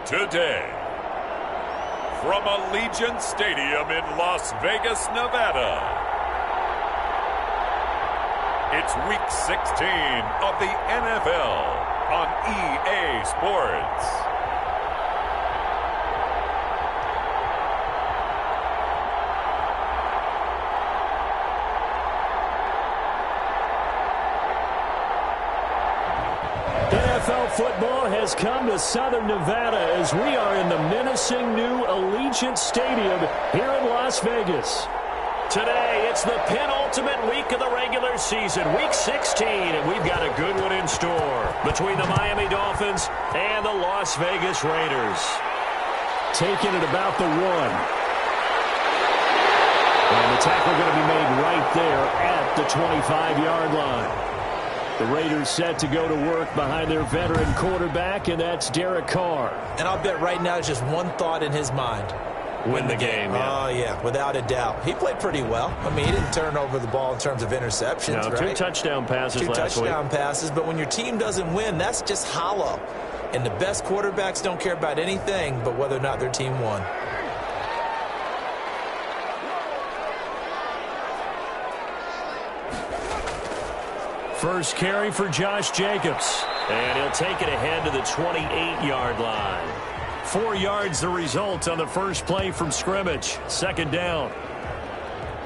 Today, from Allegiant Stadium in Las Vegas, Nevada, it's Week 16 of the NFL on EA Sports. NFL football has come to Southern Nevada as we are in the menacing new Allegiant Stadium here in Las Vegas. Today, it's the penultimate week of the regular season, Week 16, and we've got a good one in store between the Miami Dolphins and the Las Vegas Raiders. Taking it about the 1. And the tackle going to be made right there at the 25-yard line. The Raiders set to go to work behind their veteran quarterback, and that's Derek Carr. And I'll bet right now just one thought in his mind. Win the game, yeah. Oh, yeah, without a doubt. He played pretty well. I mean, he didn't turn over the ball in terms of interceptions, no, right? 2 touchdown passes last week. 2 touchdown passes, but when your team doesn't win, that's just hollow. And the best quarterbacks don't care about anything but whether or not their team won. First carry for Josh Jacobs. And he'll take it ahead to the 28-yard line. 4 yards the result on the first play from scrimmage. Second down.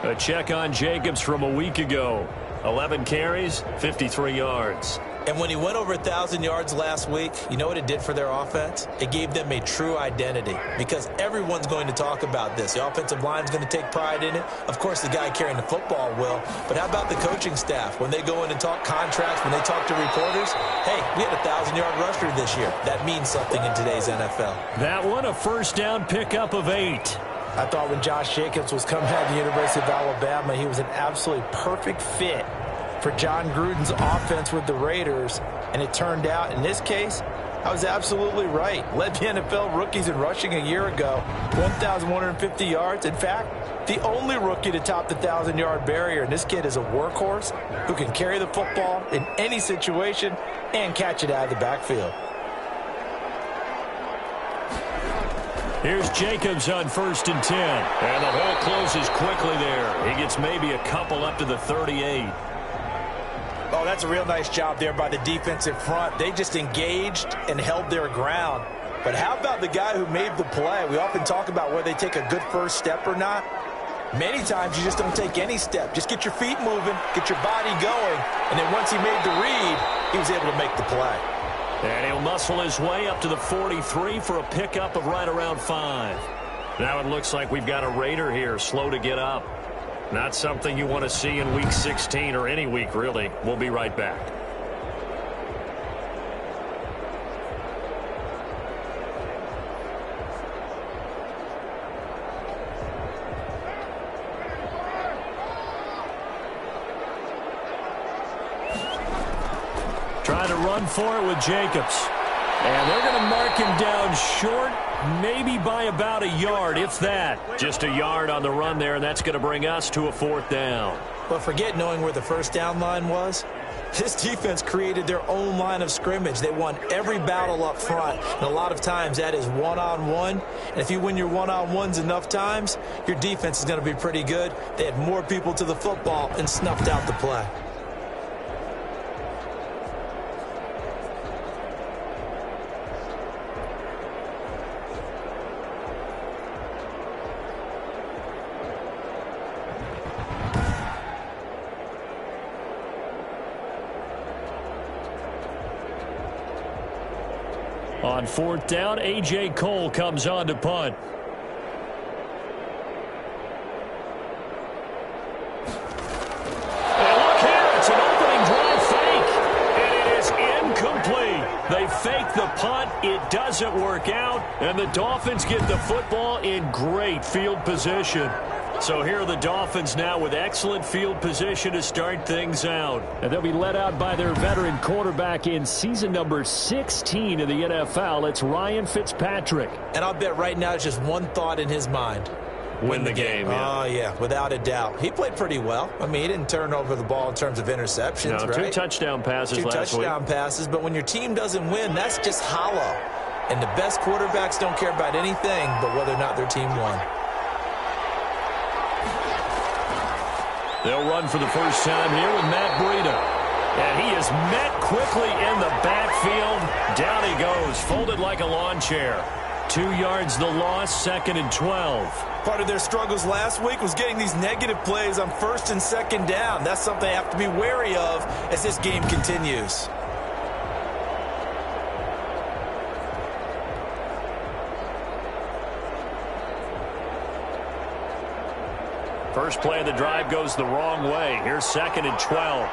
A check on Jacobs from a week ago. 11 carries, 53 yards. And when he went over 1,000 yards last week, you know what it did for their offense? It gave them a true identity because everyone's going to talk about this. The offensive line's going to take pride in it. Of course, the guy carrying the football will. But how about the coaching staff? When they go in and talk contracts, when they talk to reporters, hey, we had a 1,000-yard rusher this year. That means something in today's NFL. That one, a first down pickup of 8. I thought when Josh Jacobs was coming out of the University of Alabama, he was an absolutely perfect fit for John Gruden's offense with the Raiders, and it turned out, in this case, I was absolutely right. Led the NFL rookies in rushing a year ago, 1,150 yards. In fact, the only rookie to top the 1,000-yard barrier, and this kid is a workhorse who can carry the football in any situation and catch it out of the backfield. Here's Jacobs on first and 10. And the hole closes quickly there. He gets maybe a couple up to the 38. Oh, that's a real nice job there by the defensive front. They just engaged and held their ground. But how about the guy who made the play? We often talk about whether they take a good first step or not. Many times you just don't take any step. Just get your feet moving, get your body going, and then once he made the read, he was able to make the play. And he'll muscle his way up to the 43 for a pickup of right around 5. Now it looks like we've got a Raider here, slow to get up. Not something you want to see in Week 16 or any week, really. We'll be right back. Trying to run for it with Jacobs. And they're going to mark him down short, maybe by about a yard, if that. Just a yard on the run there, and that's going to bring us to a 4th down. But forget knowing where the first down line was. This defense created their own line of scrimmage. They won every battle up front, and a lot of times that is one-on-one. And if you win your one-on-ones enough times, your defense is going to be pretty good. They had more people to the football and snuffed out the play. On 4th down, A.J. Cole comes on to punt. And look here, it's an opening drive fake. And it is incomplete. They fake the punt. It doesn't work out. And the Dolphins get the football in great field position. So here are the Dolphins now with excellent field position to start things out. And they'll be led out by their veteran quarterback in season number 16 of the NFL. It's Ryan Fitzpatrick. And I'll bet right now it's just one thought in his mind. Win the game, yeah. Oh, yeah, without a doubt. He played pretty well. I mean, he didn't turn over the ball in terms of interceptions, no, right? 2 touchdown passes last week. 2 touchdown passes, but when your team doesn't win, that's just hollow. And the best quarterbacks don't care about anything but whether or not their team won. They'll run for the first time here with Matt Breida. And he is met quickly in the backfield. Down he goes, folded like a lawn chair. 2 yards the loss, 2nd and 12. Part of their struggles last week was getting these negative plays on 1st and 2nd down. That's something they have to be wary of as this game continues. First play of the drive goes the wrong way. Here's 2nd and 12.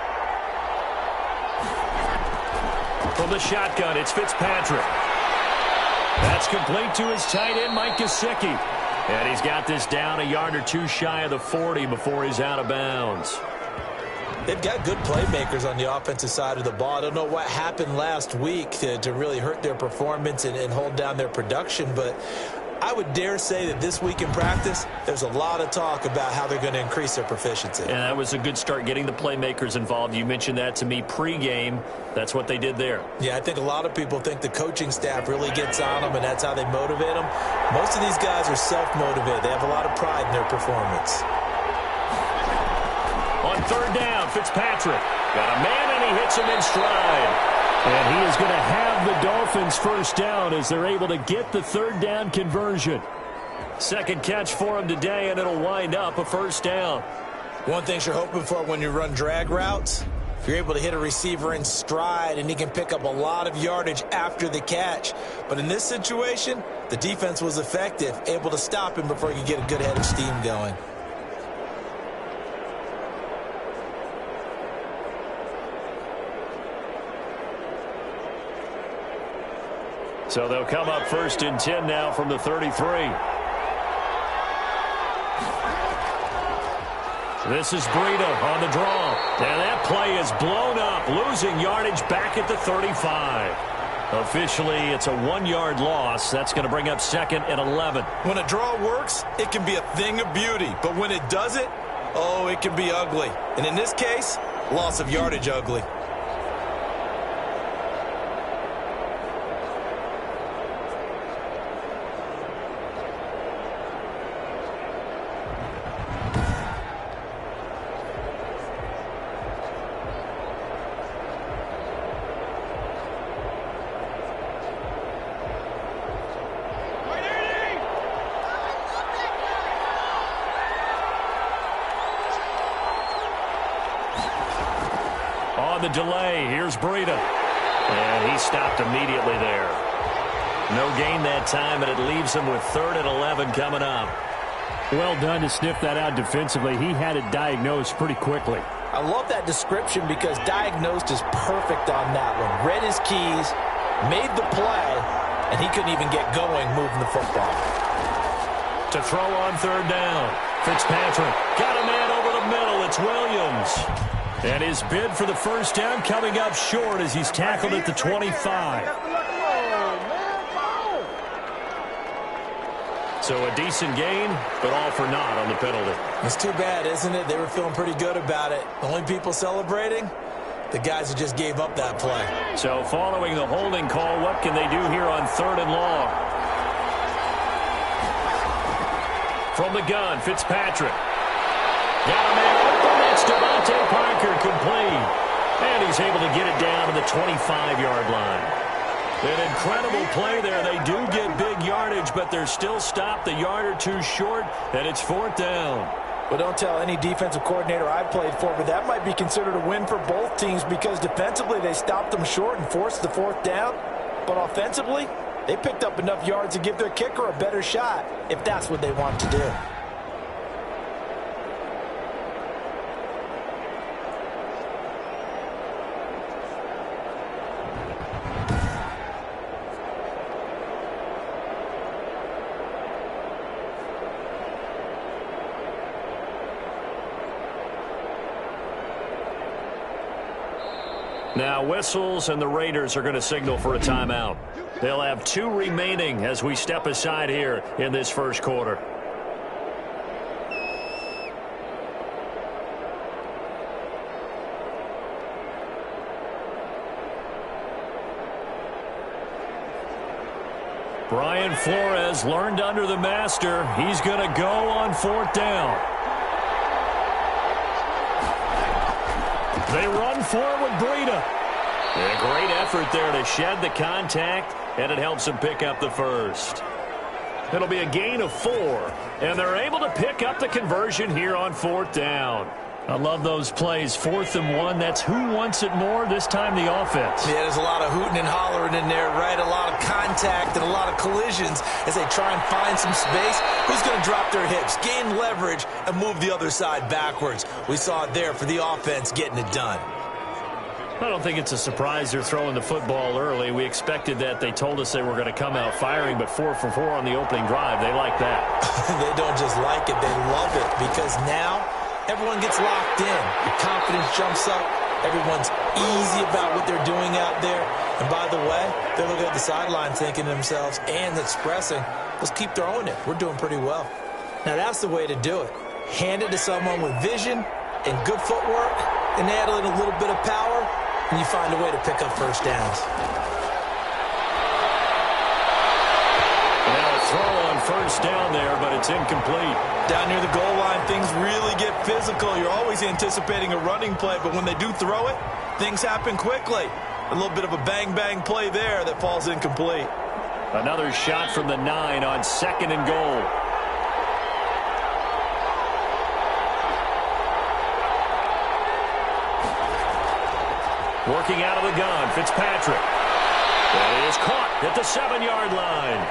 From the shotgun, it's Fitzpatrick. That's complete to his tight end, Mike Gesicki. And he's got this down a yard or two shy of the 40 before he's out of bounds. They've got good playmakers on the offensive side of the ball. I don't know what happened last week to really hurt their performance and hold down their production, but I would dare say that this week in practice, there's a lot of talk about how they're going to increase their proficiency. And that was a good start, getting the playmakers involved. You mentioned that to me pregame. That's what they did there. Yeah, I think a lot of people think the coaching staff really gets on them, and that's how they motivate them. Most of these guys are self-motivated. They have a lot of pride in their performance. On 3rd down, Fitzpatrick got a man, and he hits him in stride. And he is going to have the Dolphins first down as they're able to get the 3rd down conversion. 2nd catch for him today, and it'll wind up a first down. One thing you're hoping for when you run drag routes, if you're able to hit a receiver in stride and he can pick up a lot of yardage after the catch. But in this situation, the defense was effective, able to stop him before he could get a good head of steam going. So they'll come up 1st and 10 now from the 33. This is Breida on the draw. And that play is blown up, losing yardage back at the 35. Officially, it's a 1-yard loss. That's going to bring up 2nd and 11. When a draw works, it can be a thing of beauty. But when it doesn't, oh, it can be ugly. And in this case, loss of yardage ugly. On the delay, here's Breida. And he stopped immediately there. No gain that time, and it leaves him with 3rd and 11 coming up. Well done to sniff that out defensively. He had it diagnosed pretty quickly. I love that description because diagnosed is perfect on that one. Read his keys, made the play, and he couldn't even get going moving the football. To throw on 3rd down, Fitzpatrick got a man over the middle. It's Williams. And his bid for the first down coming up short as he's tackled at the 25. So a decent gain, but all for naught on the penalty. It's too bad, isn't it? They were feeling pretty good about it. The only people celebrating, the guys who just gave up that play. So following the holding call, what can they do here on 3rd and long? From the gun, Fitzpatrick. Got a man open. It's Devontae Parker complete. And he's able to get it down to the 25-yard line. An incredible play there. They do get big yardage, but they're still stopped a yard or two short, and it's 4th down. But don't tell any defensive coordinator I've played for, but that might be considered a win for both teams because defensively they stopped them short and forced the 4th down. But offensively, they picked up enough yards to give their kicker a better shot if that's what they want to do. Now whistles, and the Raiders are going to signal for a timeout. They'll have 2 remaining as we step aside here in this first quarter. Brian Flores learned under the master. He's going to go on 4th down. They run for it with Breida. A great effort there to shed the contact, and it helps him pick up the first. It'll be a gain of 4, and they're able to pick up the conversion here on 4th down. I love those plays. 4th and 1. That's who wants it more, this time the offense. Yeah, there's a lot of hooting and hollering in there, right? A lot of contact and a lot of collisions as they try and find some space. Who's going to drop their hips, gain leverage, and move the other side backwards? We saw it there for the offense getting it done. I don't think it's a surprise they're throwing the football early. We expected that. They told us they were going to come out firing, but 4 for 4 on the opening drive. They like that. They don't just like it, they love it, because now everyone gets locked in. Your confidence jumps up. Everyone's easy about what they're doing out there. And by the way, they're looking at the sideline thinking to themselves and expressing, let's keep throwing it. We're doing pretty well. Now that's the way to do it. Hand it to someone with vision and good footwork and add in a little bit of power, and you find a way to pick up first downs. Now a throw on 1st down there, but it's incomplete. Down near the goal line, things really get physical. You're always anticipating a running play, but when they do throw it, things happen quickly. A little bit of a bang-bang play there that falls incomplete. Another shot from the 9 on 2nd and goal. Working out of the gun, Fitzpatrick. That is caught at the 7-yard line.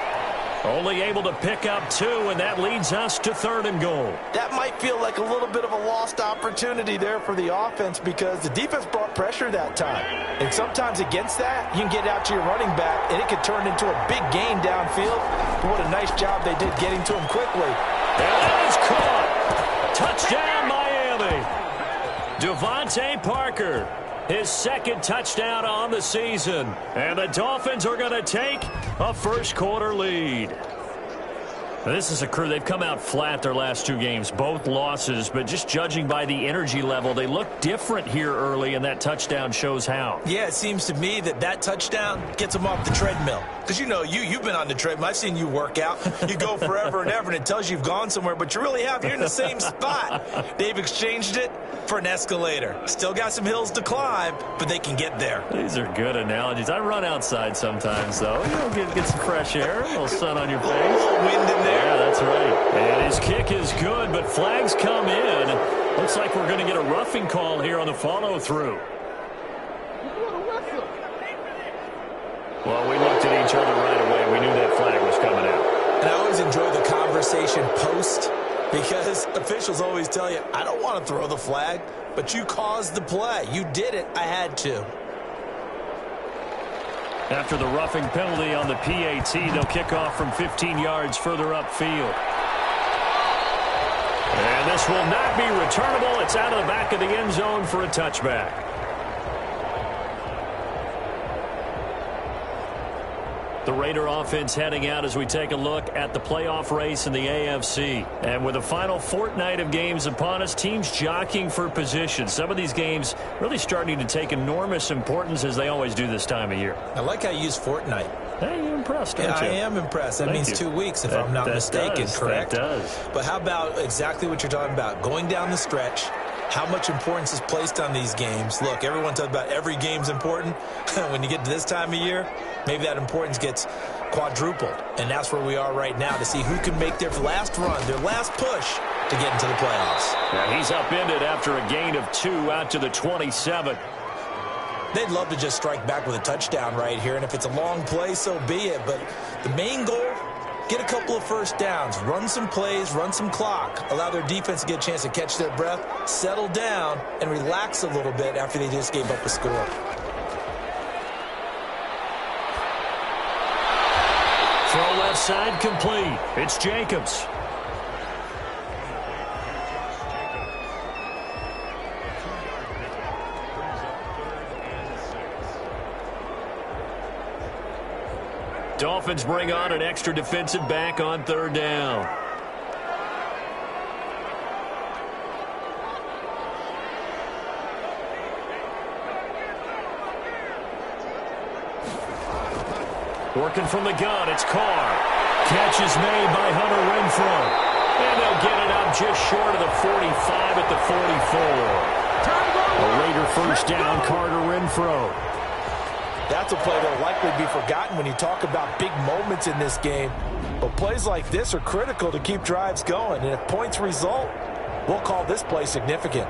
Only able to pick up 2, and that leads us to 3rd and goal. That might feel like a little bit of a lost opportunity there for the offense because the defense brought pressure that time. And sometimes against that, you can get out to your running back, and it could turn into a big gain downfield. But what a nice job they did getting to him quickly. And that is caught. Touchdown, Miami. Devontae Parker. His 2nd touchdown on the season. And the Dolphins are going to take a first-quarter lead. This is a crew. They've come out flat their last 2 games, both losses. But just judging by the energy level, they look different here early, and that touchdown shows how. Yeah, it seems to me that touchdown gets them off the treadmill. Because, you know, you've been on the treadmill. I've seen you work out. You go forever and ever, and it tells you you've gone somewhere, but you really have. You're in the same spot. They've exchanged it for an escalator. Still got some hills to climb, but they can get there. These are good analogies. I run outside sometimes, though. You know, get some fresh air, a little sun on your face. A little wind in there. Yeah, that's right. And his kick is good, but flags come in. Looks like we're going to get a roughing call here on the follow-through. Well, we looked at each other right away. We knew that flag was coming out. And I always enjoy the conversation post, because officials always tell you, I don't want to throw the flag, but you caused the play. You did it. I had to. After the roughing penalty on the PAT, they'll kick off from 15 yards further upfield. And this will not be returnable. It's out of the back of the end zone for a touchback. The Raider offense heading out as we take a look at the playoff race in the AFC. And with the final fortnight of games upon us, teams jockeying for position. Some of these games really starting to take enormous importance as they always do this time of year. I like how you use fortnight. Hey, you're impressed, aren't you? I am impressed. That means 2 weeks, if I'm not mistaken, correct? That does. But how about exactly what you're talking about? Going down the stretch, how much importance is placed on these games? Look, everyone talks about every game's important. When you get to this time of year, maybe that importance gets quadrupled. And that's where we are right now, to see who can make their last run, their last push to get into the playoffs. Yeah, he's upended after a gain of 2 out to the 27. They'd love to just strike back with a touchdown right here, and if it's a long play, so be it. But the main goal, get a couple of first downs, run some plays, run some clock, allow their defense to get a chance to catch their breath, settle down, and relax a little bit after they just gave up a score. Throw left side complete. It's Jacobs. Dolphins bring on an extra defensive back on 3rd down. Working from the gun, it's Carr. Catch is made by Hunter Renfrow. And they'll get it out just short of the 45 at the 44. A Raider first down, Carter Renfrow. That's a play that will likely be forgotten when you talk about big moments in this game. But plays like this are critical to keep drives going. And if points result, we'll call this play significant.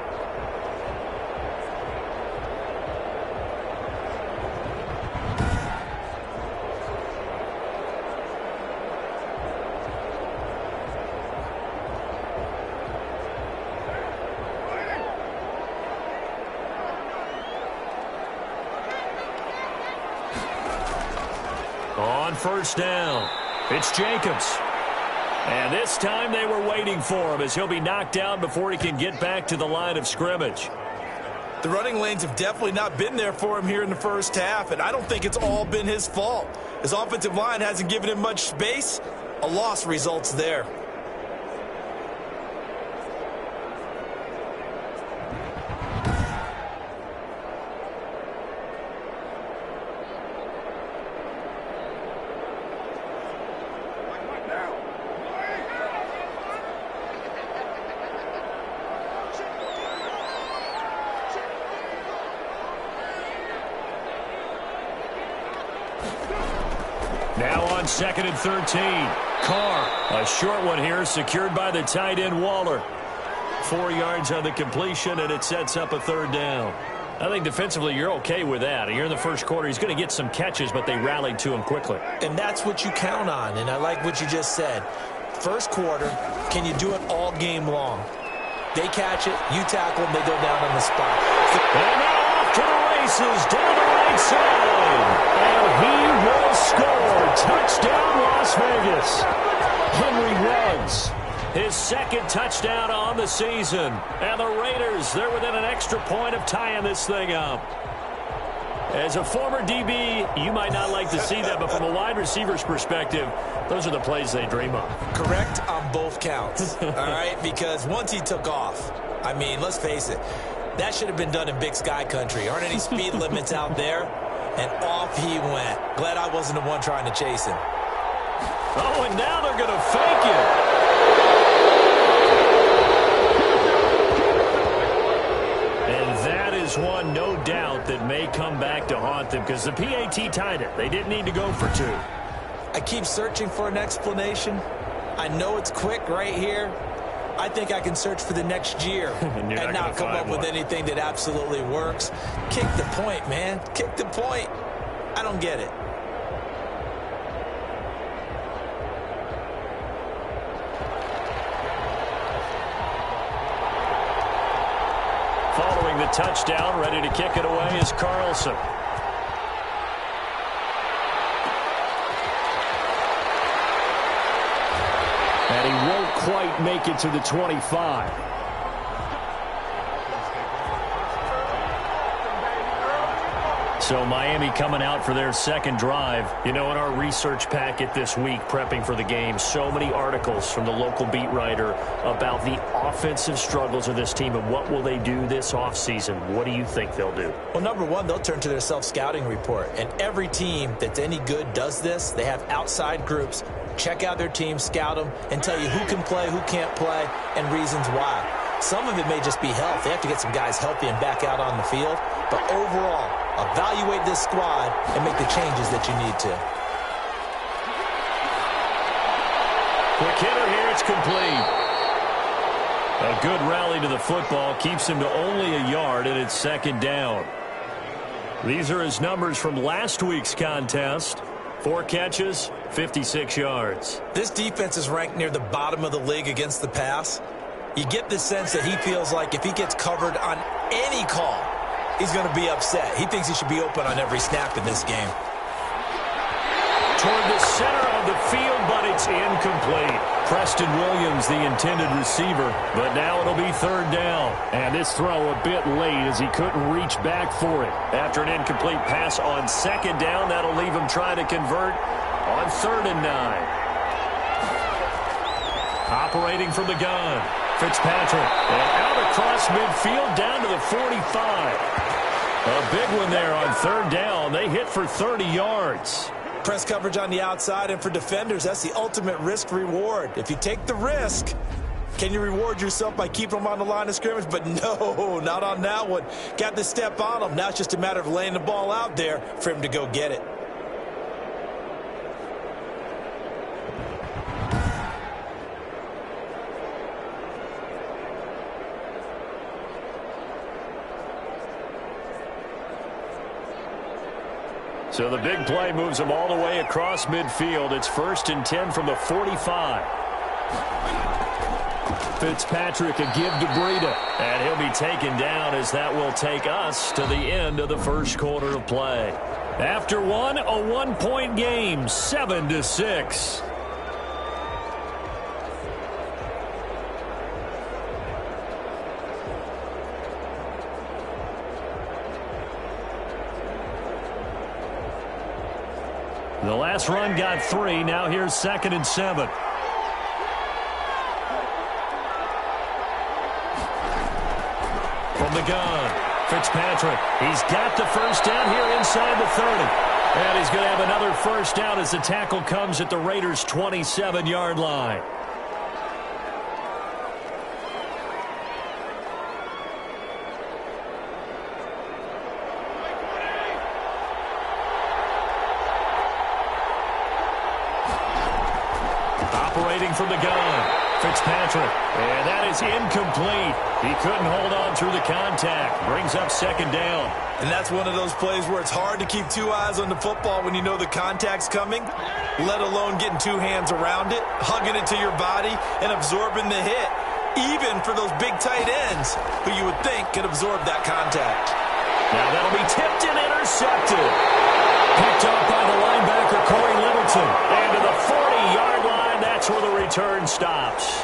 On first down, it's Jacobs. And this time they were waiting for him as he'll be knocked down before he can get back to the line of scrimmage. The running lanes have definitely not been there for him here in the first half, and I don't think it's all been his fault. His offensive line hasn't given him much space. A loss results there. Now on 2nd and 13. Carr, a short one here, secured by the tight end Waller. 4 yards on the completion, and it sets up a third down. I think defensively you're okay with that. Here in the first quarter, he's going to get some catches, but they rallied to him quickly. And that's what you count on, and I like what you just said. First quarter, can you do it all game long? They catch it, you tackle them, they go down on the spot. And now off to the races, down the right side. And he will score. Touchdown, Las Vegas. Henry Ruggs, his second touchdown on the season. And the Raiders, they're within an extra point of tying this thing up. As a former DB, you might not like to see that, but from a wide receiver's perspective, those are the plays they dream of. Correct on both counts, all right? Because once he took off, I mean, let's face it, that should have been done in Big Sky country. Aren't any speed limits out there? And off he went. Glad I wasn't the one trying to chase him. Oh, and now they're going to fake it. And that is one, no doubt, that may come back to haunt them because the PAT tied it. They didn't need to go for two. I keep searching for an explanation. I know it's quick right here. I think I can search for the next year and not come up with anything that absolutely works. Kick the point, man. Kick the point. I don't get it. Following the touchdown, ready to kick it away is Carlson. And he won't quite make it to the 25. So Miami coming out for their second drive. You know, in our research packet this week, prepping for the game, so many articles from the local beat writer about the offensive struggles of this team and what will they do this offseason. What do you think they'll do? Well, number one, they'll turn to their self-scouting report. And every team that's any good does this. They have outside groups. Check out their team, scout them, and tell you who can play, who can't play, and reasons why. Some of it may just be health. They have to get some guys healthy and back out on the field. But overall, evaluate this squad and make the changes that you need to. Quick hitter here, it's complete. A good rally to the football keeps him to only a yard, and it's second down. These are his numbers from last week's contest. 4 catches, 56 yards. This defense is ranked near the bottom of the league against the pass. You get the sense that he feels like if he gets covered on any call, he's going to be upset. He thinks he should be open on every snap in this game. Toward the center of the field, but it's incomplete. Preston Williams, the intended receiver, but now it'll be third down. And this throw a bit late as he couldn't reach back for it. After an incomplete pass on second down, that'll leave him trying to convert on 3rd and 9. Operating from the gun, Fitzpatrick. And out across midfield down to the 45. A big one there on 3rd down. They hit for 30 yards. Press coverage on the outside, and for defenders, that's the ultimate risk-reward. If you take the risk, can you reward yourself by keeping them on the line of scrimmage? But no, not on that one. Got to step on them. Now it's just a matter of laying the ball out there for him to go get it. So the big play moves them all the way across midfield. It's 1st and 10 from the 45. Fitzpatrick a give to Breida, and he'll be taken down as that will take us to the end of the first quarter of play. After one, a 1-point game, 7-6. The last run got 3. Now here's 2nd and 7. From the gun, Fitzpatrick. He's got the first down here inside the 30. And he's going to have another first down as the tackle comes at the Raiders' 27-yard line. Operating from the gun, Fitzpatrick, and that is incomplete. He couldn't hold on through the contact. Brings up 2nd down. And that's one of those plays where it's hard to keep 2 eyes on the football when you know the contact's coming, let alone getting 2 hands around it, hugging it to your body, and absorbing the hit, even for those big tight ends who you would think could absorb that contact. Now that'll be tipped and intercepted. Picked up by the linebacker, Corey Littleton. And to the 40-yard line, that's where the return stops.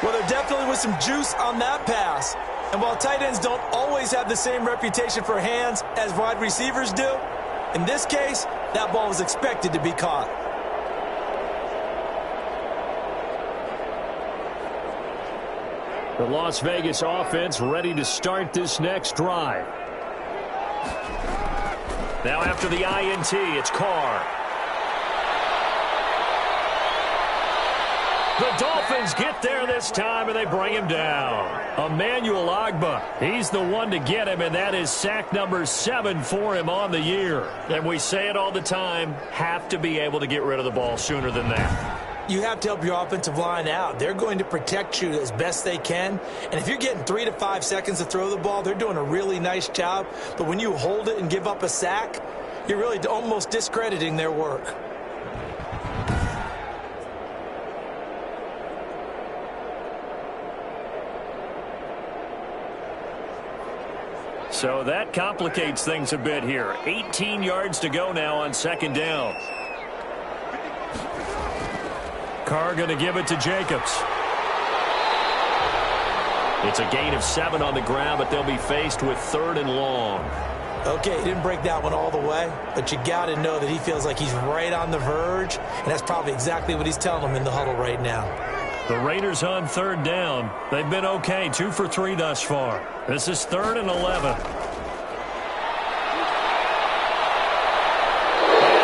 Well, there definitely was some juice on that pass. And while tight ends don't always have the same reputation for hands as wide receivers do, in this case, that ball was expected to be caught. The Las Vegas offense ready to start this next drive. Now after the INT, it's Carr. The Dolphins get there this time, and they bring him down. Emmanuel Ogbah, he's the one to get him, and that is sack number 7 for him on the year. And we say it all the time, have to be able to get rid of the ball sooner than that. You have to help your offensive line out. They're going to protect you as best they can. And if you're getting 3 to 5 seconds to throw the ball, they're doing a really nice job. But when you hold it and give up a sack, you're really almost discrediting their work. So that complicates things a bit here. 18 yards to go now on 2nd down. Carr going to give it to Jacobs. It's a gain of 7 on the ground, but they'll be faced with 3rd and long. Okay, he didn't break that one all the way, but you got to know that he feels like he's right on the verge, and that's probably exactly what he's telling them in the huddle right now. The Raiders on 3rd down. They've been okay, 2 for 3 thus far. This is 3rd and 11. And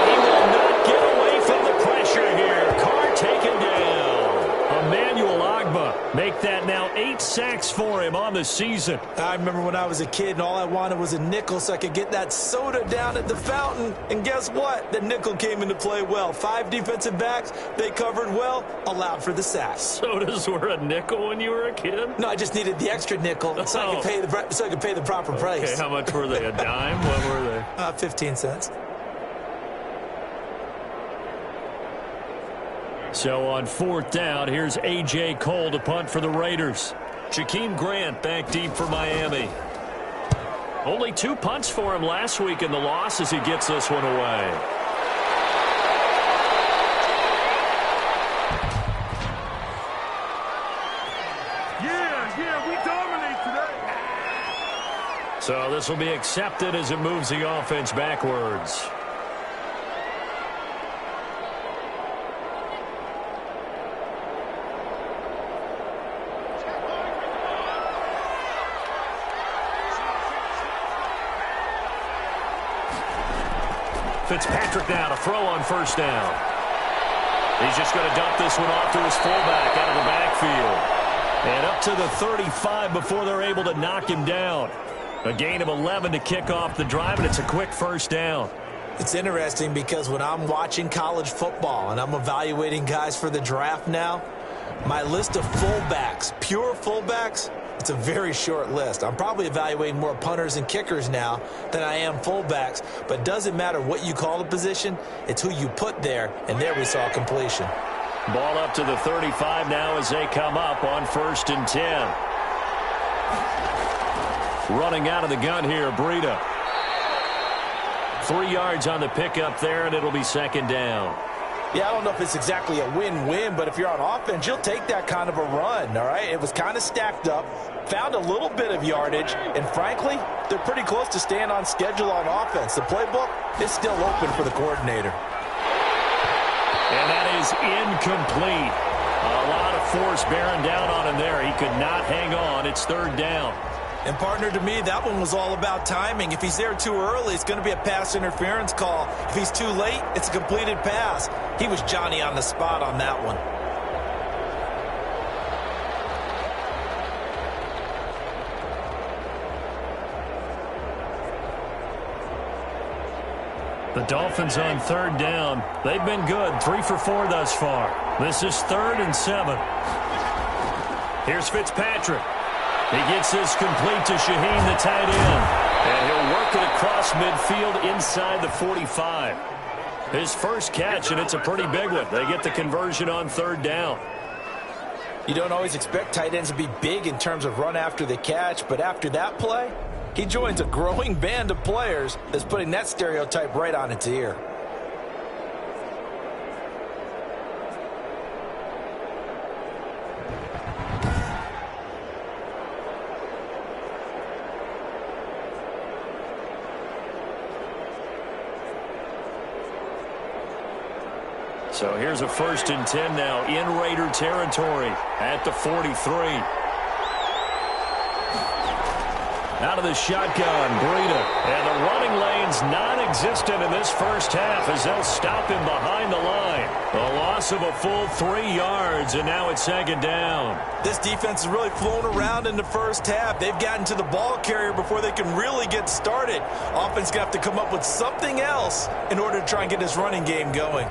he will not get away from the pressure here. Carr taken down. Emmanuel Ogbah make that now 8 sacks for him on the season. I remember when I was a kid and all I wanted was a nickel so I could get that soda down at the fountain. And guess what? The nickel came into play well. 5 defensive backs, they covered well, allowed for the sacks. Sodas were a nickel when you were a kid? No, I just needed the extra nickel so I could pay the proper price. Okay, how much were they? A dime? What were they? 15 cents. So on 4th down, here's A.J. Cole to punt for the Raiders. Jakeem Grant back deep for Miami. Only 2 punts for him last week in the loss as he gets this one away. Yeah, we dominate today. So this will be accepted as it moves the offense backwards. Fitzpatrick now to throw on first down. He's just going to dump this one off to his fullback out of the backfield. And up to the 35 before they're able to knock him down. A gain of 11 to kick off the drive, and it's a quick first down. It's interesting because when I'm watching college football and I'm evaluating guys for the draft now, my list of fullbacks, pure fullbacks, it's a very short list. I'm probably evaluating more punters and kickers now than I am fullbacks, but it doesn't matter what you call the position, it's who you put there, and there we saw completion. Ball up to the 35 now as they come up on 1st and 10. Running out of the gun here, Breida. 3 yards on the pickup there, and it'll be 2nd down. Yeah, I don't know if it's exactly a win-win, but if you're on offense, you'll take that kind of a run, all right? It was kind of stacked up, found a little bit of yardage, and frankly, they're pretty close to staying on schedule on offense. The playbook is still open for the coordinator. And that is incomplete. A lot of force bearing down on him there. He could not hang on. It's 3rd down. And, partner, to me, that one was all about timing. If he's there too early, it's going to be a pass interference call. If he's too late, it's a completed pass. He was Johnny on the spot on that one. The Dolphins on 3rd down. They've been good. 3 for 4 thus far. This is 3rd and 7. Here's Fitzpatrick. He gets this complete to Shaheen, the tight end. And he'll work it across midfield inside the 45. His first catch, and it's a pretty big one. They get the conversion on 3rd down. You don't always expect tight ends to be big in terms of run after the catch, but after that play, he joins a growing band of players that's putting that stereotype right on its ear. So here's a 1st and 10 now in Raider territory at the 43. Out of the shotgun, Breida. And the running lane's non-existent in this first half as they'll stop him behind the line. A loss of a full 3 yards, and now it's 2nd down. This defense has really flown around in the first half. They've gotten to the ball carrier before they can really get started. Offense going to have to come up with something else in order to try and get this running game going.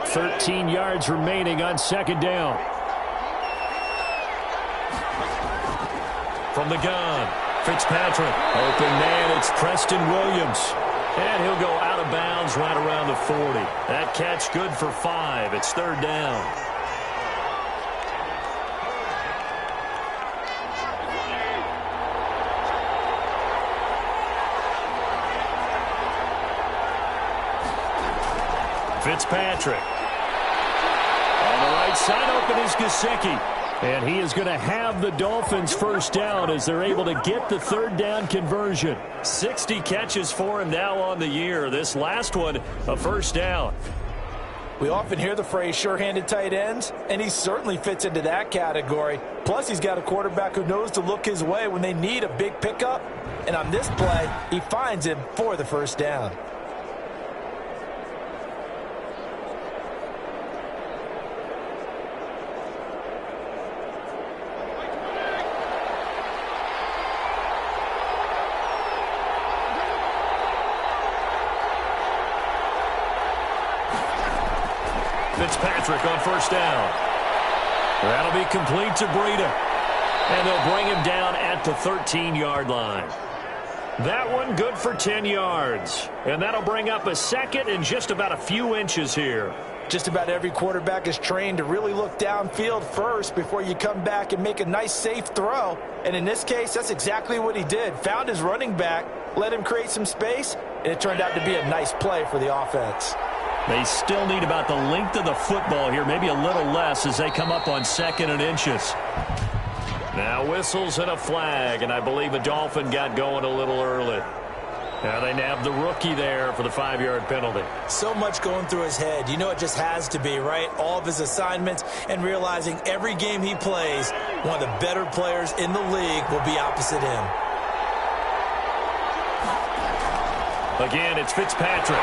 $13 yards remaining on 2nd down. From the gun, Fitzpatrick. Open man, it's Preston Williams. And he'll go out of bounds right around the 40. That catch good for 5. It's 3rd down. Fitzpatrick. On the right side, open is Gesicki. And he is going to have the Dolphins first down as they're able to get the 3rd down conversion. 60 catches for him now on the year. This last one, a first down. We often hear the phrase sure-handed tight ends, and he certainly fits into that category. Plus, he's got a quarterback who knows to look his way when they need a big pickup. And on this play, he finds him for the first down. Fitzpatrick on first down. That'll be complete to Breida. And they'll bring him down at the 13-yard line. That one good for 10 yards. And that'll bring up a 2nd and just about a few inches here. Just about every quarterback is trained to really look downfield first before you come back and make a nice, safe throw. And in this case, that's exactly what he did. Found his running back, let him create some space, and it turned out to be a nice play for the offense. They still need about the length of the football here, maybe a little less as they come up on 2nd and inches. Now whistles and a flag, and I believe a Dolphin got going a little early. Now they nab the rookie there for the 5-yard penalty. So much going through his head. You know it just has to be, right? All of his assignments and realizing every game he plays, one of the better players in the league will be opposite him. Again, it's Fitzpatrick.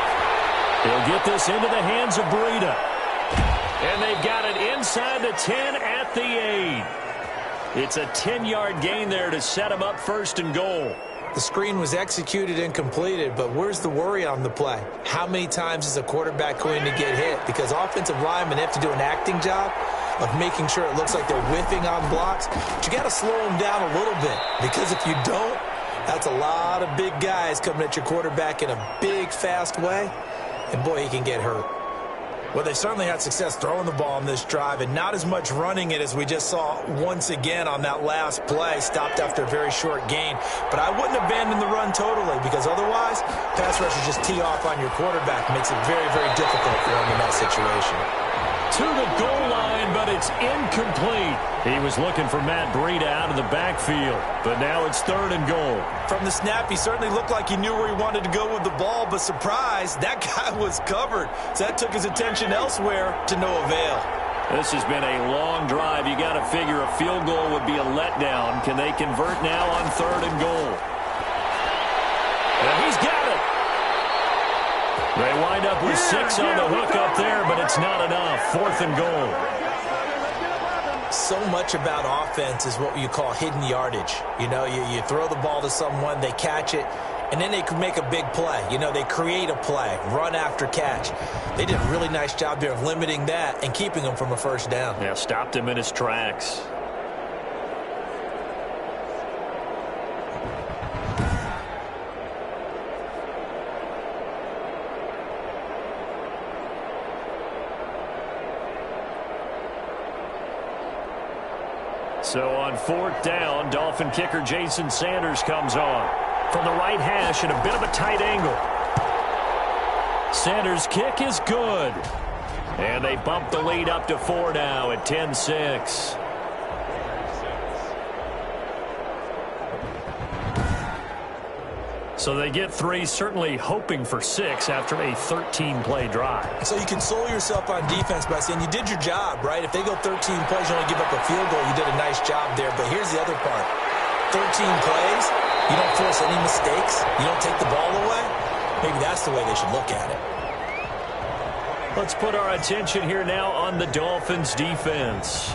He'll get this into the hands of Breida. And they've got it inside the 10 at the 8. It's a 10-yard gain there to set him up 1st and goal. The screen was executed and completed, but where's the worry on the play? How many times is a quarterback going to get hit? Because offensive linemen have to do an acting job of making sure it looks like they're whiffing on blocks. But you got to slow them down a little bit, because if you don't, that's a lot of big guys coming at your quarterback in a big, fast way, and boy, he can get hurt. Well, they certainly had success throwing the ball on this drive, and not as much running it as we just saw once again on that last play, stopped after a very short gain. But I wouldn't abandon the run totally, because otherwise, pass rushers just tee off on your quarterback. Makes it very, very difficult for him in that situation. To the goal line, but it's incomplete. He was looking for Matt Breida out of the backfield, but now it's 3rd and goal. From the snap, he certainly looked like he knew where he wanted to go with the ball, but surprise, that guy was covered. So that took his attention elsewhere to no avail. This has been a long drive. You got to figure a field goal would be a letdown. Can they convert now on 3rd and goal? And he's got it. They wind up with 6 on the hook up there, but it's not enough. 4th and goal. So much about offense is what you call hidden yardage. You know, you throw the ball to someone, they catch it, and then they can make a big play. You know, they create a play, run after catch. They did a really nice job there of limiting that and keeping him from a 1st down. Yeah, stopped him in his tracks. So on 4th down, Dolphin kicker Jason Sanders comes on. From the right hash at a bit of a tight angle. Sanders' kick is good. And they bump the lead up to 4 now at 10-6. So they get 3, certainly hoping for 6 after a 13-play drive. So you console yourself on defense by saying you did your job, right? If they go 13 plays, you only give up a field goal, you did a nice job there. But here's the other part. 13 plays, you don't force any mistakes, you don't take the ball away. Maybe that's the way they should look at it. Let's put our attention here now on the Dolphins' defense.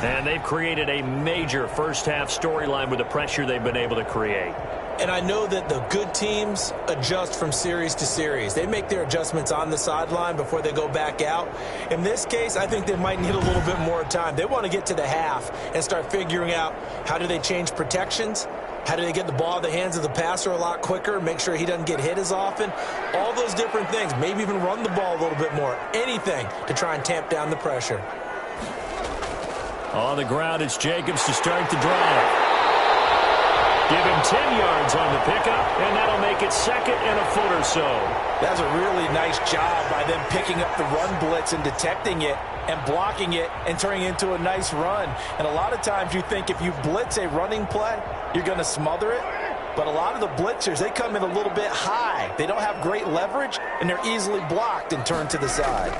And they've created a major first-half storyline with the pressure they've been able to create. And I know that the good teams adjust from series to series. They make their adjustments on the sideline before they go back out. In this case, I think they might need a little bit more time. They want to get to the half and start figuring out how do they change protections, how do they get the ball in the hands of the passer a lot quicker, make sure he doesn't get hit as often, all those different things. Maybe even run the ball a little bit more. Anything to try and tamp down the pressure. On the ground, it's Jacobs to start the drive. Give him 10 yards on the pickup, and that'll make it 2nd and a foot or so. That's a really nice job by them picking up the run blitz and detecting it and blocking it and turning it into a nice run. And a lot of times you think if you blitz a running play, you're going to smother it. But a lot of the blitzers, they come in a little bit high. They don't have great leverage, and they're easily blocked and turned to the side.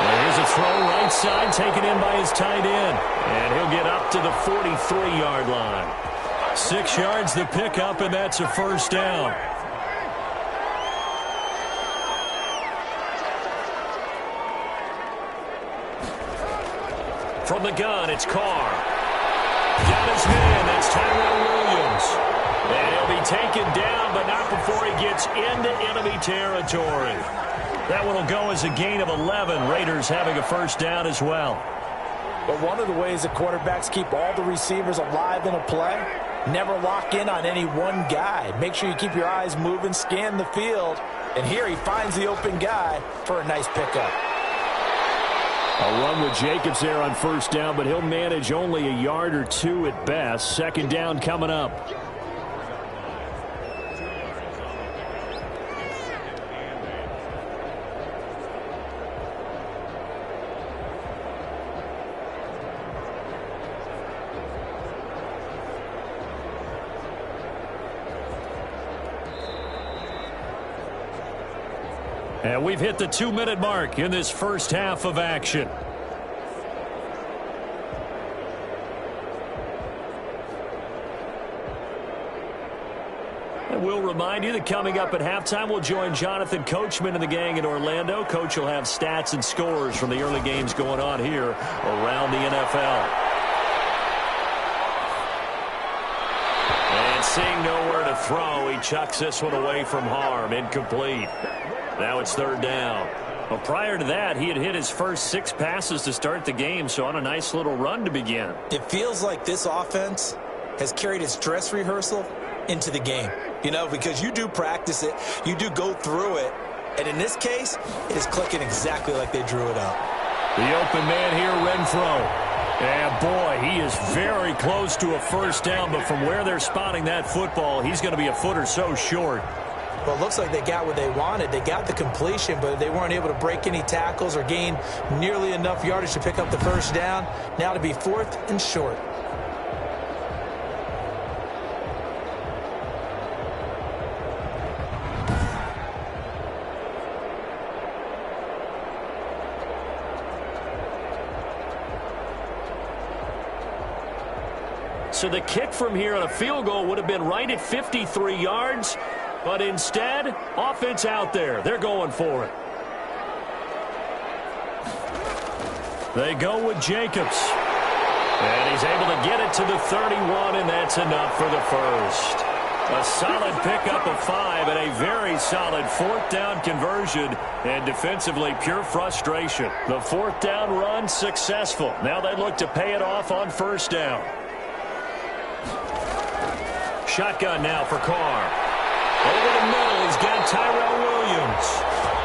Here's a throw right side, taken in by his tight end. And he'll get up to the 43-yard line. 6 yards the pickup, and that's a 1st down. From the gun, it's Carr. Got his man, that's Tyrell Williams. And he'll be taken down, but not before he gets into enemy territory. That one will go as a gain of 11. Raiders having a 1st down as well. But one of the ways that quarterbacks keep all the receivers alive in a play, never lock in on any one guy. Make sure you keep your eyes moving, scan the field. And here he finds the open guy for a nice pickup. A run with Jacobs there on 1st down, but he'll manage only a yard or 2 at best. 2nd down coming up. And we've hit the 2-minute mark in this first half of action. And we'll remind you that coming up at halftime, we'll join Jonathan Coachman and the gang in Orlando. Coach will have stats and scores from the early games going on here around the NFL. And seeing nowhere to throw, he chucks this one away from harm. Incomplete. Now it's third down. Well, prior to that, he had hit his first 6 passes to start the game, so on a nice little run to begin. It feels like this offense has carried its dress rehearsal into the game. You know, because you do practice it, you do go through it, and in this case, it is clicking exactly like they drew it up. The open man here, Renfro. And boy, he is very close to a first down, but from where they're spotting that football, he's going to be a foot or so short. Well, it looks like they got what they wanted. They got the completion, but they weren't able to break any tackles or gain nearly enough yardage to pick up the first down. Now to be 4th and short. So the kick from here on a field goal would have been right at 53 yards. But instead, offense out there. They're going for it. They go with Jacobs. And he's able to get it to the 31, and that's enough for the first. A solid pickup of 5 and a very solid 4th down conversion. And defensively, pure frustration. The 4th down run successful. Now they look to pay it off on first down. Shotgun now for Carr. Over the middle, he's got Tyrell Williams.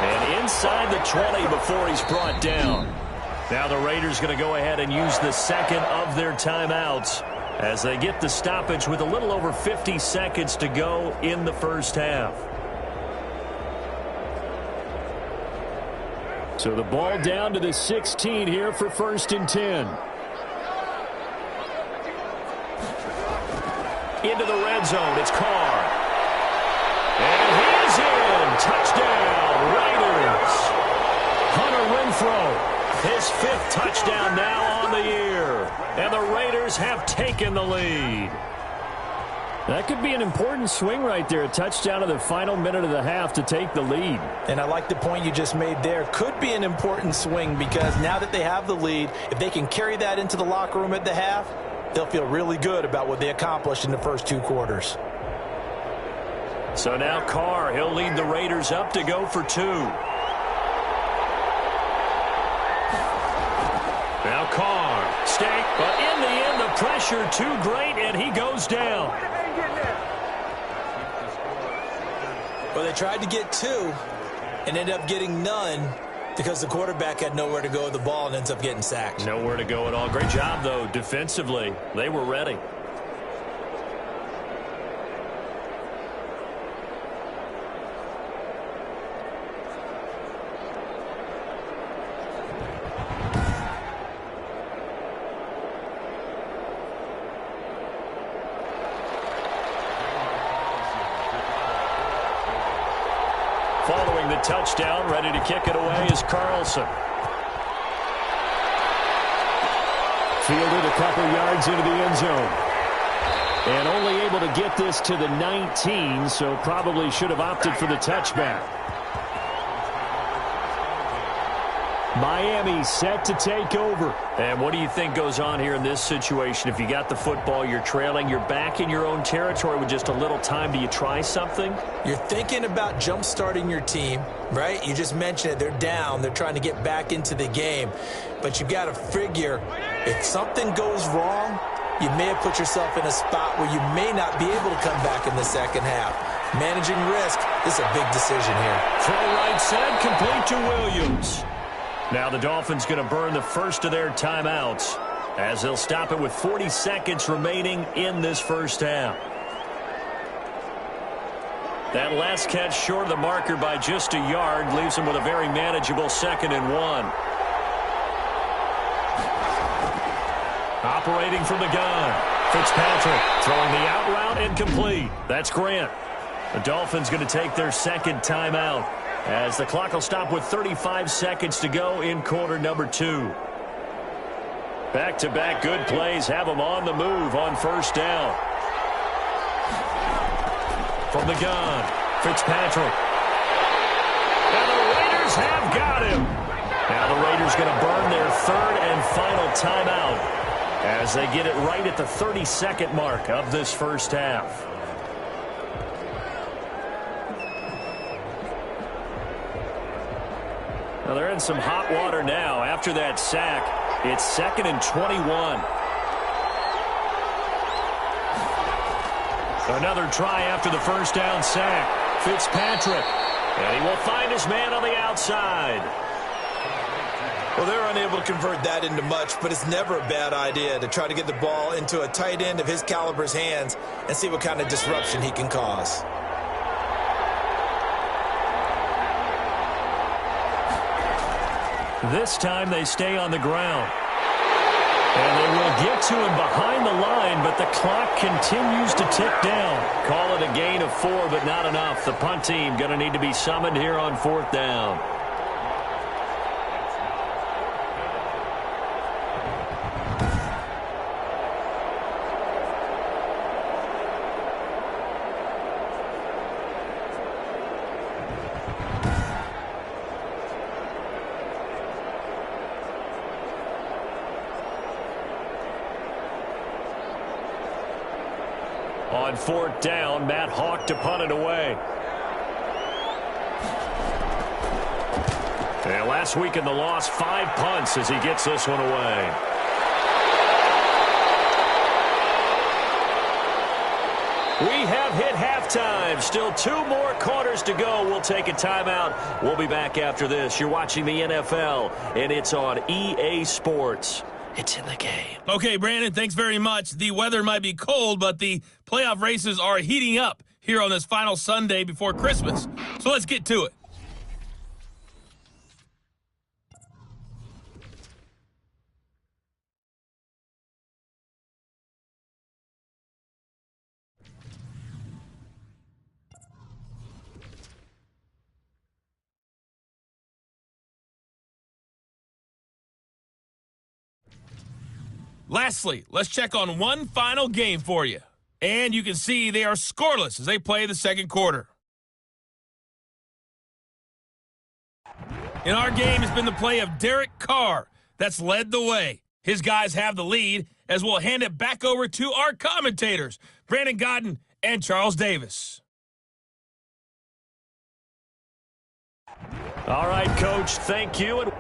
And inside the 20 before he's brought down. Now the Raiders going to go ahead and use the second of their timeouts as they get the stoppage with a little over 50 seconds to go in the first half. So the ball down to the 16 here for 1st and 10. Into the red zone, it's Carr. And he is in. Touchdown, Raiders. Hunter Renfro, his 5th touchdown now on the year. And the Raiders have taken the lead. That could be an important swing right there. A touchdown in the final minute of the half to take the lead. And I like the point you just made there. Could be an important swing because now that they have the lead, if they can carry that into the locker room at the half, they'll feel really good about what they accomplished in the first 2 quarters. So now Carr, he'll lead the Raiders up to go for 2. Now Carr, stake, but in the end, the pressure too great, and he goes down. Well, they tried to get 2 and ended up getting none because the quarterback had nowhere to go with the ball and ends up getting sacked. Nowhere to go at all. Great job, though, defensively. They were ready. Following the touchdown, ready to kick it away is Carlson. Fielded a couple yards into the end zone. And only able to get this to the 19, so probably should have opted for the touchback. Miami set to take over. And what do you think goes on here in this situation? If you got the football, you're trailing, you're back in your own territory with just a little time. Do you try something? You're thinking about jump-starting your team, right? You just mentioned it. They're down. They're trying to get back into the game. But you've got to figure if something goes wrong, you may have put yourself in a spot where you may not be able to come back in the second half. Managing risk is a big decision here. Throw right side, complete to Williams. Now the Dolphins going to burn the first of their timeouts as they'll stop it with 40 seconds remaining in this first half. That last catch short of the marker by just a yard leaves them with a very manageable 2nd and 1. Operating from the gun. Fitzpatrick throwing the out route incomplete. That's Grant. The Dolphins going to take their second timeout. as the clock will stop with 35 seconds to go in quarter number 2. Back-to-back good plays have them on the move on first down. From the gun, Fitzpatrick. And the Raiders have got him. Now the Raiders going to burn their third and final timeout as they get it right at the 30-second mark of this first half. Well, they're in some hot water now. After that sack, it's 2nd and 21. Another try after the first down sack. Fitzpatrick. And he will find his man on the outside. Well, they're unable to convert that into much, but it's never a bad idea to try to get the ball into a tight end of his caliber's hands and see what kind of disruption he can cause. This time they stay on the ground. And they will get to him behind the line, but the clock continues to tick down. Call it a gain of 4, but not enough. The punt team going to need to be summoned here on 4th down. On 4th down, Matt Hawk to punt it away. And last week in the loss, 5 punts as he gets this one away. We have hit halftime. Still 2 more quarters to go. We'll take a timeout. We'll be back after this. You're watching the NFL, and it's on EA Sports. It's in the game. Okay, Brandon, thanks very much. The weather might be cold, but the playoff races are heating up here on this final Sunday before Christmas. So let's get to it. Lastly, let's check on one final game for you. And you can see they are scoreless as they play the second quarter. In our game has been the play of Derek Carr that's led the way. His guys have the lead as we'll hand it back over to our commentators, Brandon Godden and Charles Davis. All right, Coach, thank you.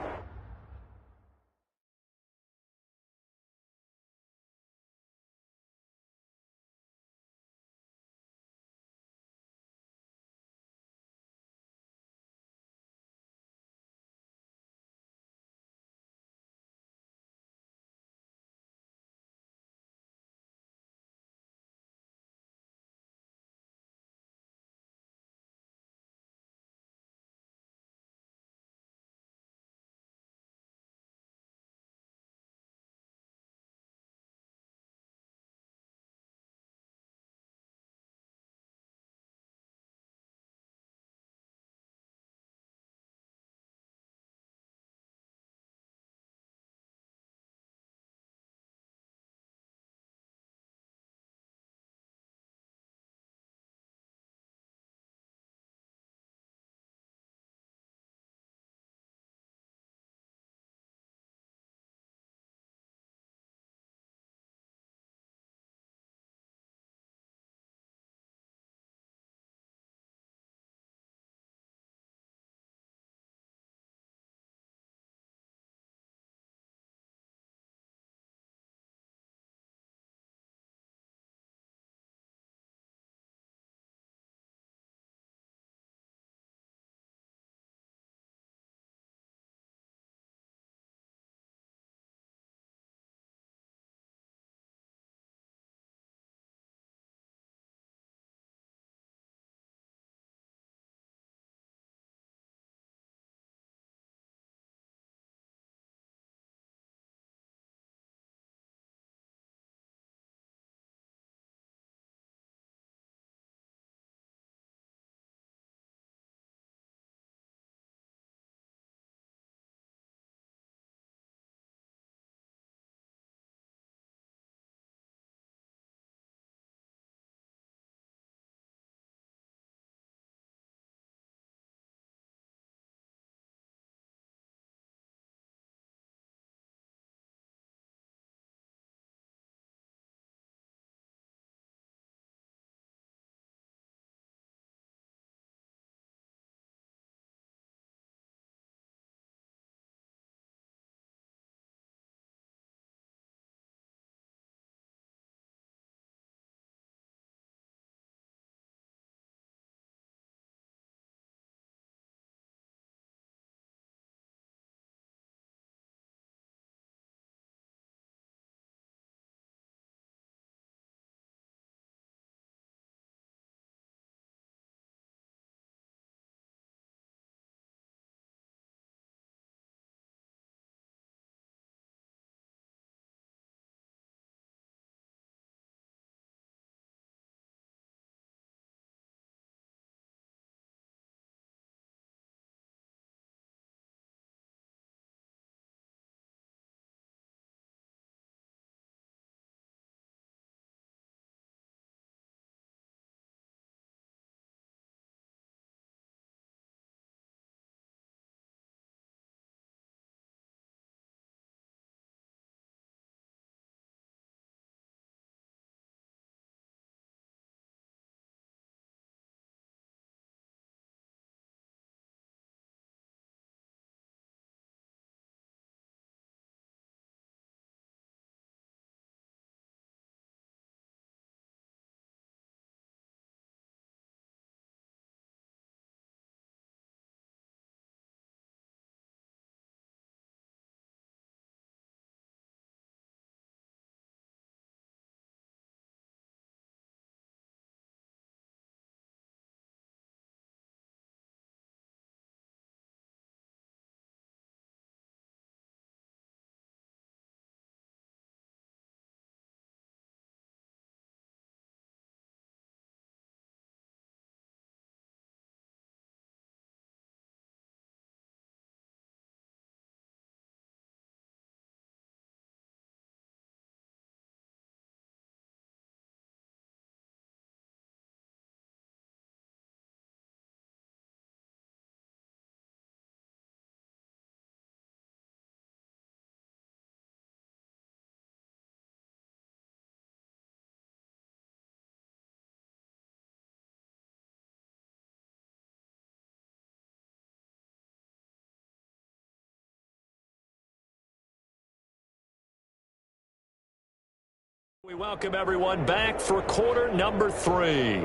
We welcome everyone back for quarter number 3.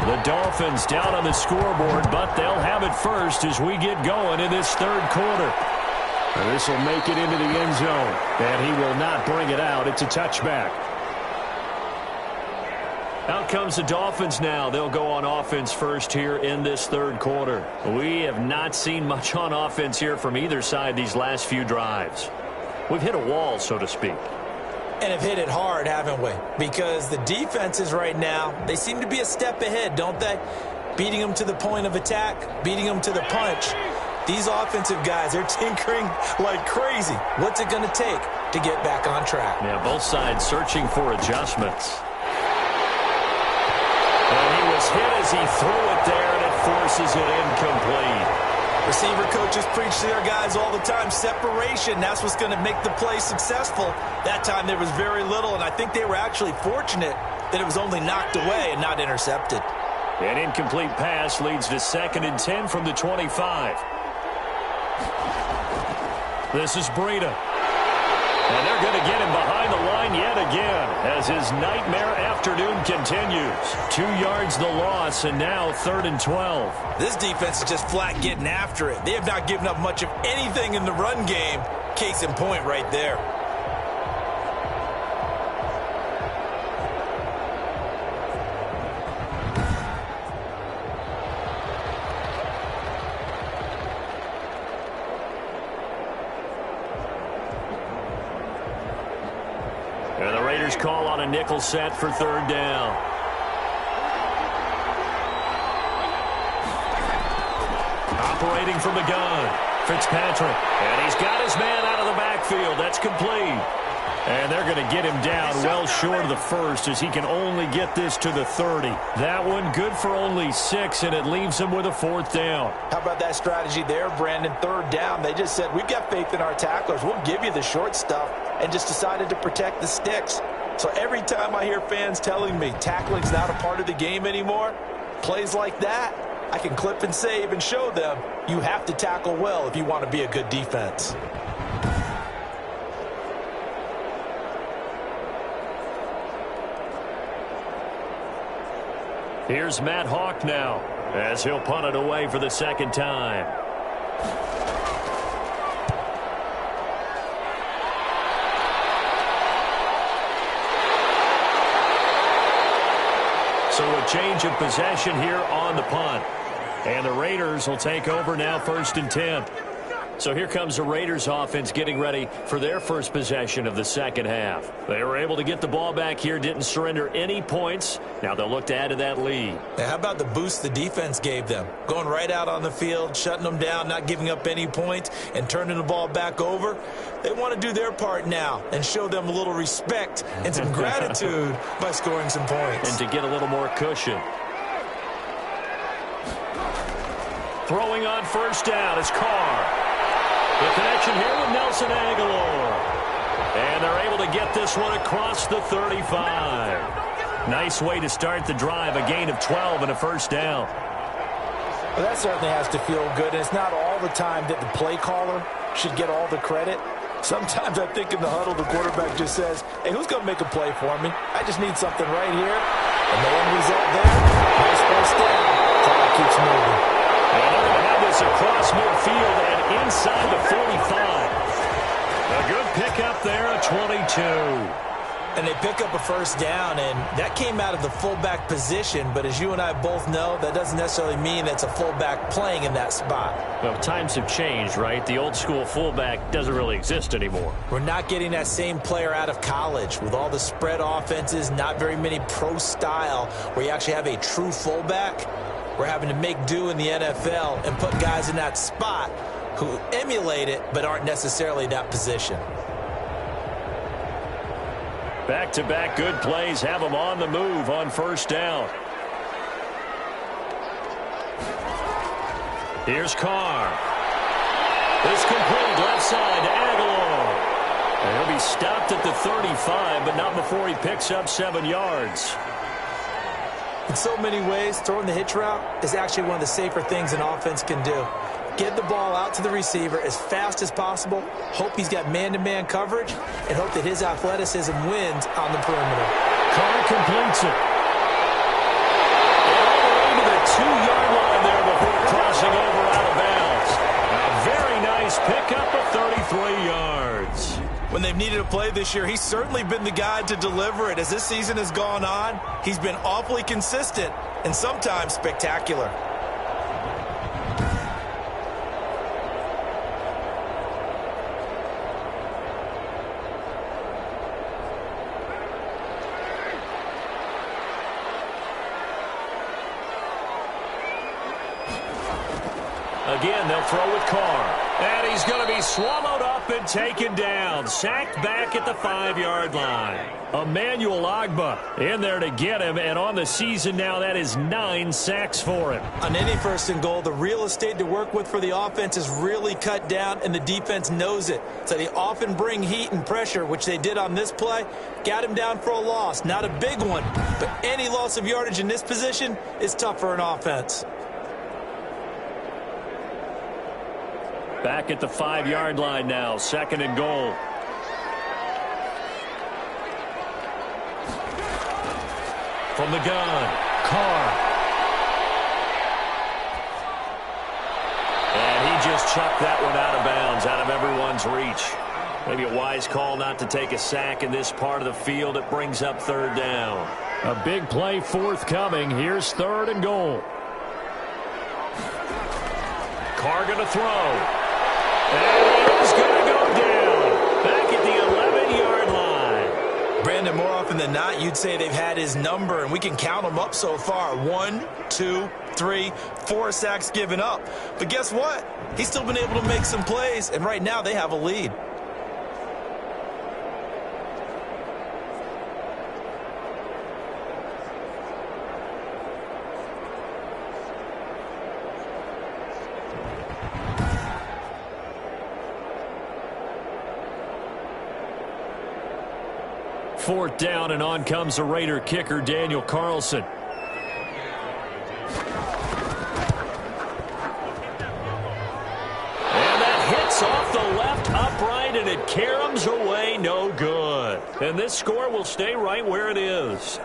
The Dolphins down on the scoreboard, but they'll have it first as we get going in this third quarter. This will make it into the end zone, and he will not bring it out. It's a touchback. Out comes the Dolphins now. They'll go on offense first here in this third quarter. We have not seen much on offense here from either side these last few drives. We've hit a wall, so to speak. And have hit it hard, haven't we? Because the defenses right now, they seem to be a step ahead, don't they? Beating them to the point of attack, beating them to the punch. These offensive guys, they're tinkering like crazy. What's it going to take to get back on track? Yeah, both sides searching for adjustments. And he was hit as he threw it there, and it forces it incomplete. Receiver coaches preach to their guys all the time. Separation, that's what's going to make the play successful. That time there was very little, and I think they were actually fortunate that it was only knocked away and not intercepted. An incomplete pass leads to 2nd and 10 from the 25. This is Breida. And they're going to get him behind the line yet again as his nightmare afternoon continues. 2 yards the loss, and now 3rd and 12. This defense is just flat getting after it. They have not given up much of anything in the run game. Case in point right there. And the Raiders call on a nickel set for 3rd down. Operating from the gun, Fitzpatrick. And he's got his man out of the backfield. That's complete. And they're going to get him down well short of the first as he can only get this to the 30. That one good for only 6, and it leaves him with a 4th down. How about that strategy there, Brandon? 3rd down. They just said, we've got faith in our tacklers. We'll give you the short stuff, and just decided to protect the sticks. So every time I hear fans telling me tackling's not a part of the game anymore, plays like that, I can clip and save and show them you have to tackle well if you want to be a good defense. Here's Matt Hawk now as he'll punt it away for the 2nd time. So a change of possession here on the punt. And the Raiders will take over now 1st and 10. So here comes the Raiders offense getting ready for their first possession of the 2nd half. They were able to get the ball back here, didn't surrender any points. Now they'll look to add to that lead. Now, how about the boost the defense gave them? Going right out on the field, shutting them down, not giving up any points, and turning the ball back over. They want to do their part now and show them a little respect and some gratitude by scoring some points. And to get a little more cushion. Throwing on 1st down is Carr. The connection here with Nelson Aguilar. And they're able to get this one across the 35. Nice way to start the drive. A gain of 12 and a 1st down. Well, that certainly has to feel good. And it's not all the time that the play caller should get all the credit. Sometimes I think in the huddle, the quarterback just says, hey, who's going to make a play for me? I just need something right here. And the end result there, nice 1st down. Clock keeps moving. And they're going to have this across midfield and inside the 45. A good pickup there, a 22. And they pick up a 1st down, and that came out of the fullback position. But as you and I both know, that doesn't necessarily mean it's a fullback playing in that spot. Well, times have changed, right? The old school fullback doesn't really exist anymore. We're not getting that same player out of college with all the spread offenses, not very many pro style where you actually have a true fullback. We're having to make do in the NFL and put guys in that spot who emulate it but aren't necessarily that position. Back-to-back good plays have them on the move on 1st down. Here's Carr. It's complete left side to Aguilar. And he'll be stopped at the 35, but not before he picks up 7 yards. In so many ways, throwing the hitch route is actually one of the safer things an offense can do. Get the ball out to the receiver as fast as possible, hope he's got man-to-man coverage, and hope that his athleticism wins on the perimeter. Carr completes it. And all the way to the 2-yard line there before crossing over out of bounds. A very nice pickup of 33 yards. When they've needed a play this year, he's certainly been the guy to deliver it. As this season has gone on, he's been awfully consistent and sometimes spectacular. Again, they'll throw with Carr. And he's going to be swallowed up and taken down. Sacked back at the 5-yard line. Emmanuel Ogbah in there to get him. And on the season now, that is 9 sacks for him. On any 1st and goal, the real estate to work with for the offense is really cut down, and the defense knows it. So they often bring heat and pressure, which they did on this play. Got him down for a loss. Not a big one, but any loss of yardage in this position is tough for an offense. Back at the 5-yard line now, 2nd and goal. From the gun, Carr. And he just chucked that one out of bounds, out of everyone's reach. Maybe a wise call not to take a sack in this part of the field. It brings up 3rd down. A big play forthcoming. Here's 3rd and goal. Carr going to throw. And he's going to go down back at the 11-yard line. Brandon, more often than not, you'd say they've had his number, and we can count them up so far. 1, 2, 3, 4 sacks given up. But guess what? He's still been able to make some plays, and right now they have a lead. Fourth down, and on comes the Raider kicker, Daniel Carlson. And that hits off the left upright, and it caroms away, no good. And this score will stay right where it is.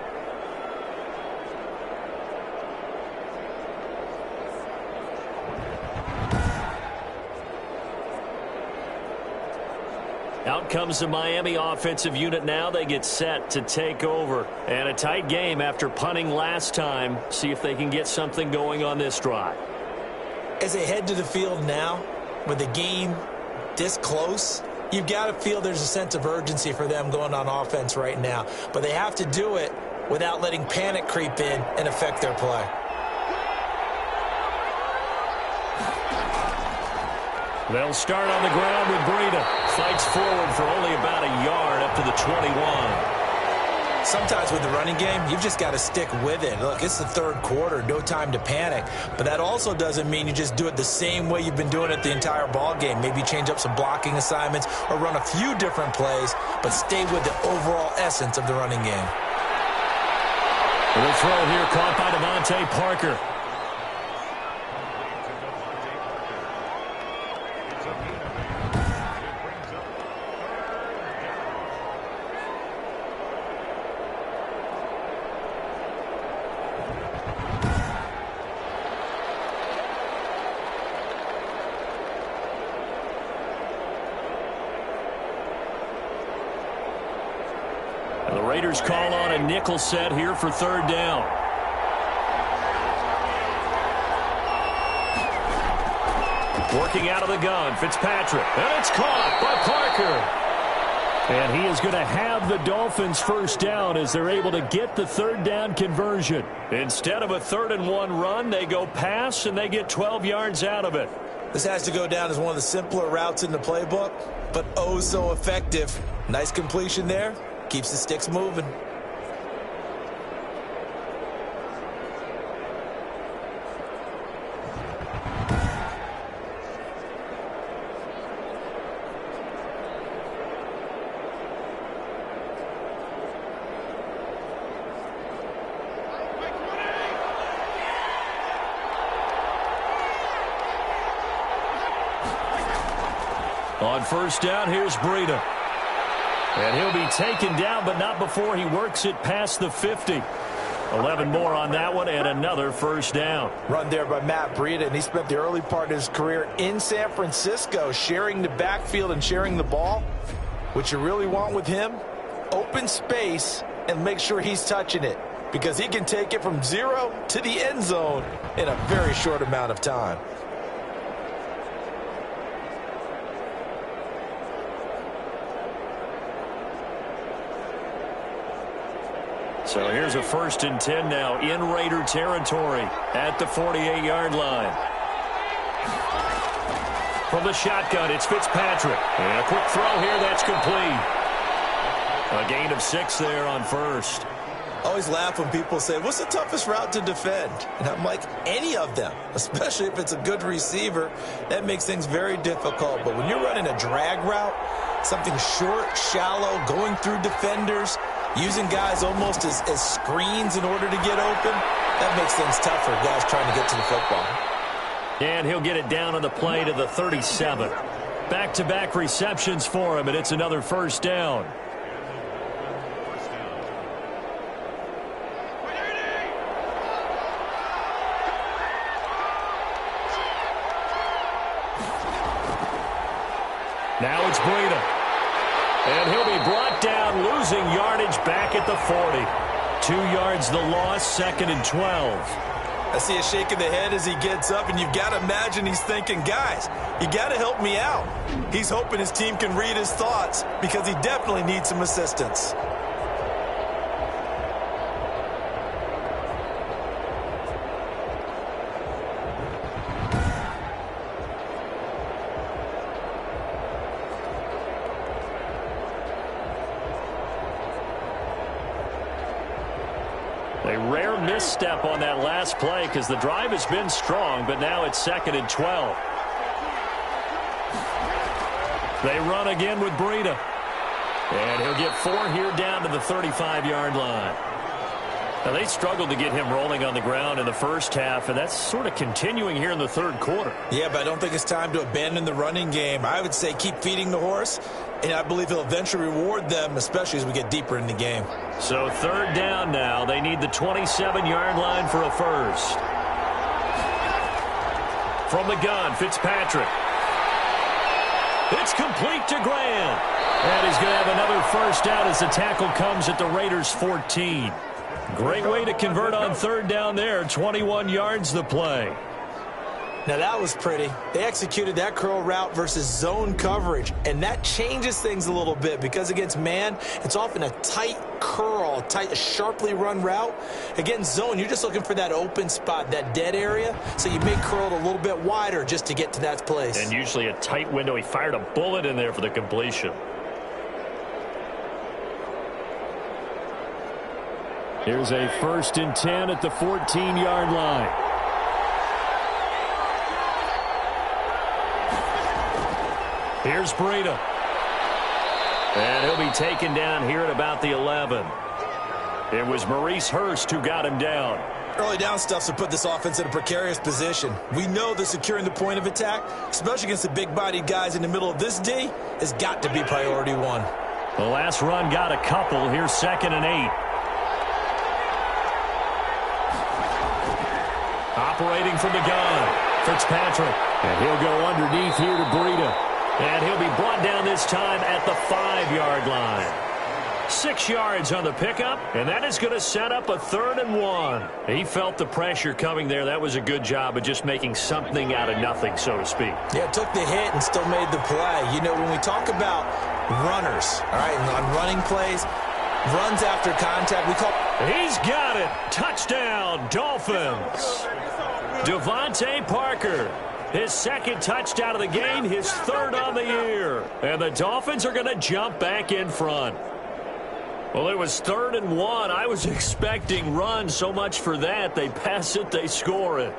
Out comes the Miami offensive unit now. They get set to take over. And a tight game after punting last time. See if they can get something going on this drive. As they head to the field now, with the game this close, you've got to feel there's a sense of urgency for them going on offense right now. But they have to do it without letting panic creep in and affect their play. They'll start on the ground with Breida. Fights forward for only about a yard up to the 21. Sometimes with the running game, you've just got to stick with it. Look, it's the 3rd quarter, no time to panic. But that also doesn't mean you just do it the same way you've been doing it the entire ball game. Maybe change up some blocking assignments or run a few different plays, but stay with the overall essence of the running game. The throw here caught by Devontae Parker. Raiders call on a nickel set here for 3rd down. Working out of the gun, Fitzpatrick. And it's caught by Parker. And he is going to have the Dolphins 1st down as they're able to get the 3rd down conversion. Instead of a 3rd and 1 run, they go pass and they get 12 yards out of it. This has to go down as one of the simpler routes in the playbook, but oh so effective. Nice completion there. Keeps the sticks moving. On first down, here's Breida. And he'll be taken down, but not before he works it past the 50. 11 more on that one, and another first down. Run there by Matt Breida, and he spent the early part of his career in San Francisco sharing the backfield and sharing the ball. What you really want with him, open space and make sure he's touching it, because he can take it from 0 to the end zone in a very short amount of time. So here's a 1st and 10 now in Raider territory at the 48-yard line. From the shotgun, it's Fitzpatrick. And a quick throw here, that's complete. A gain of 6 there on first. Always laugh when people say, what's the toughest route to defend? And I'm like, any of them, especially if it's a good receiver. That makes things very difficult. But when you're running a drag route, something short, shallow, going through defenders, using guys almost as screens in order to get open, that makes things tough for guys trying to get to the football. And he'll get it down on the play to the 37. Back-to-back receptions for him, and it's another first down. Now it's Breida. And he'll be brought down, losing yardage back at the 40. 2 yards the loss, 2nd and 12. I see a shake of the head as he gets up, and you've got to imagine he's thinking, guys, you got to help me out. He's hoping his team can read his thoughts, because he definitely needs some assistance. A rare misstep on that last play because the drive has been strong, but now it's 2nd and 12. They run again with Breida. And he'll get 4 here down to the 35-yard line. Now, they struggled to get him rolling on the ground in the first half, and that's sort of continuing here in the third quarter. Yeah, but I don't think it's time to abandon the running game. I would say keep feeding the horse, and I believe he'll eventually reward them, especially as we get deeper in the game. So 3rd down now. They need the 27-yard line for a first. From the gun, Fitzpatrick. It's complete to Grant. And he's going to have another first down as the tackle comes at the Raiders' 14. Great way to convert on 3rd down there. 21 yards the play. Now that was pretty. They executed that curl route versus zone coverage, and that changes things a little bit because against man, it's often a tight curl, tight, sharply run route. Against zone, you're just looking for that open spot, that dead area, so you may curl it a little bit wider just to get to that place. And usually a tight window. He fired a bullet in there for the completion. Here's a 1st and 10 at the 14-yard line. Here's Breida. And he'll be taken down here at about the 11. It was Maurice Hurst who got him down. Early down stuffs will put this offense in a precarious position. We know that securing the point of attack, especially against the big-bodied guys in the middle of this D, has got to be priority 1. The last run got a couple. Here's 2nd and 8. Operating from the gun, Fitzpatrick. And he'll go underneath here to Breida. And he'll be brought down this time at the 5-yard line. 6 yards on the pickup, and that is going to set up a 3rd and 1. He felt the pressure coming there. That was a good job of just making something out of nothing, so to speak. Yeah, took the hit and still made the play. You know, when we talk about runners, all right, on running plays, runs after contact, we call... He's got it. Touchdown, Dolphins. Devontae Parker. His 2nd touchdown of the game, his 3rd on the year. And the Dolphins are going to jump back in front. Well, it was 3rd and 1. I was expecting runs, so much for that. They pass it, they score it.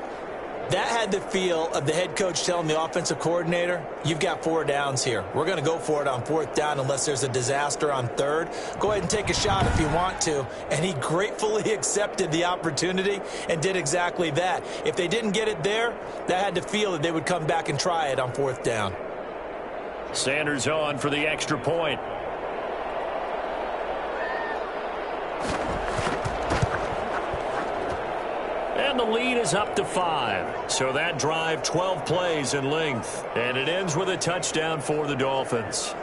That had the feel of the head coach telling the offensive coordinator, you've got 4 downs here. We're going to go for it on 4th down unless there's a disaster on 3rd. Go ahead and take a shot if you want to. And he gratefully accepted the opportunity and did exactly that. If they didn't get it there, that had the feel that they would come back and try it on 4th down. Sanders on for the extra point. And the lead is up to 5. So that drive, 12 plays in length. And it ends with a touchdown for the Dolphins.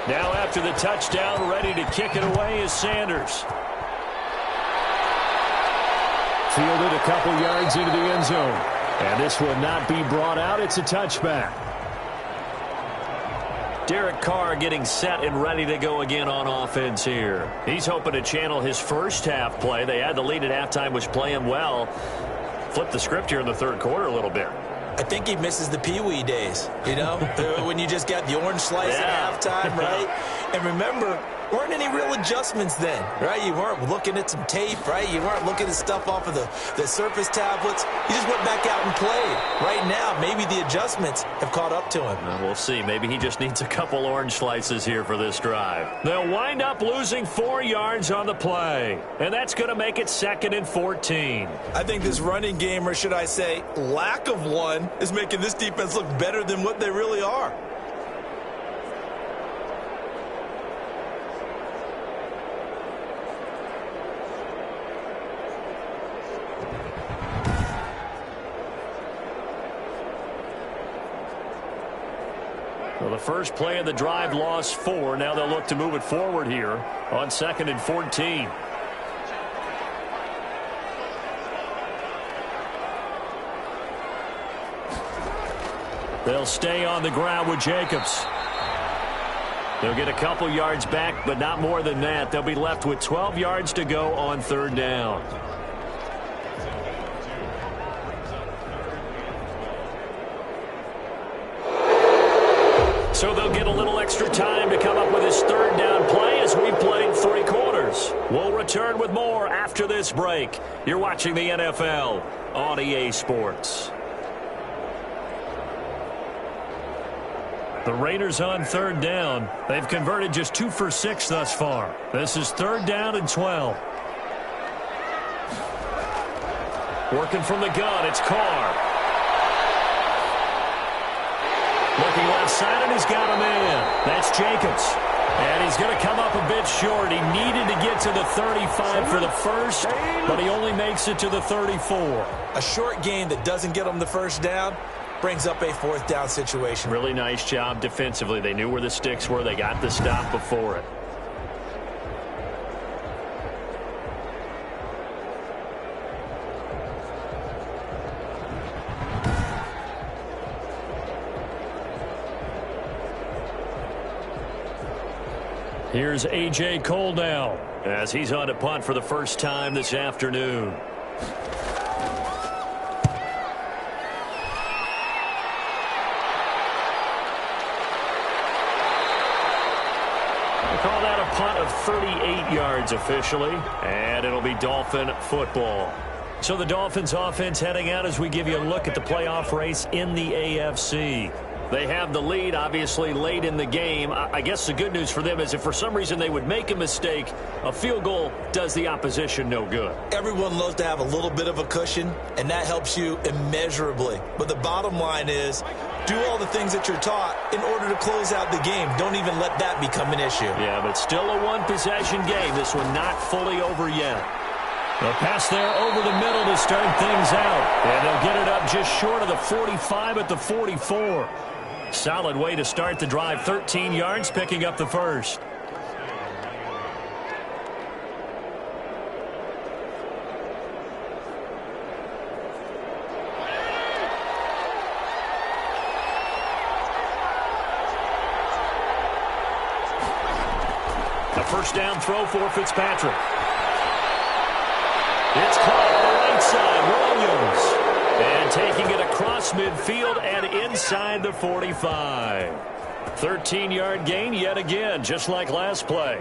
Now after the touchdown, ready to kick it away is Sanders. Fielded a couple yards into the end zone. And this will not be brought out. It's a touchback. Derek Carr getting set and ready to go again on offense here. He's hoping to channel his first half play. They had the lead at halftime, was playing well. Flip the script here in the third quarter a little bit. I think he misses the Pee-wee days, you know, when you just got the orange slice at halftime, right? And remember, weren't any real adjustments then, right? You weren't looking at some tape, right? You weren't looking at stuff off of the Surface tablets. You just went back out and played. Right now, maybe the adjustments have caught up to him. Well, we'll see. Maybe he just needs a couple orange slices here for this drive. They'll wind up losing 4 yards on the play, and that's going to make it 2nd and 14. I think this running game, or should I say lack of one, is making this defense look better than what they really are. Well, the first play of the drive lost 4. Now they'll look to move it forward here on 2nd and 14. They'll stay on the ground with Jacobs. They'll get a couple yards back, but not more than that. They'll be left with 12 yards to go on 3rd down. So they'll get a little extra time to come up with his 3rd down play as we've played 3 quarters. We'll return with more after this break. You're watching the NFL on EA Sports. The Raiders on 3rd down. They've converted just 2 for 6 thus far. This is 3rd down and 12. Working from the gun, it's Carr. Looking left side, and he's got a man. That's Jacobs. And he's going to come up a bit short. He needed to get to the 35 for the first, but he only makes it to the 34. A short gain that doesn't get him the first down brings up a 4th down situation. Really nice job defensively. They knew where the sticks were. They got the stop before it. Here's A.J. Cole now as he's on to punt for the first time this afternoon. We'll call that a punt of 38 yards officially, and it'll be Dolphin football. So the Dolphins offense heading out as we give you a look at the playoff race in the AFC. They have the lead, obviously, late in the game. I guess the good news for them is if for some reason they would make a mistake, a field goal does the opposition no good. Everyone loves to have a little bit of a cushion, and that helps you immeasurably. But the bottom line is, do all the things that you're taught in order to close out the game. Don't even let that become an issue. Yeah, but still a one-possession game. This one not fully over yet. The pass there over the middle to start things out. And they'll get it up just short of the 45 at the 44. Solid way to start the drive. 13 yards, picking up the first. A first down throw for Fitzpatrick. It's caught on the right side. Williams. And taking it across midfield and inside the 45. 13-yard gain yet again, just like last play.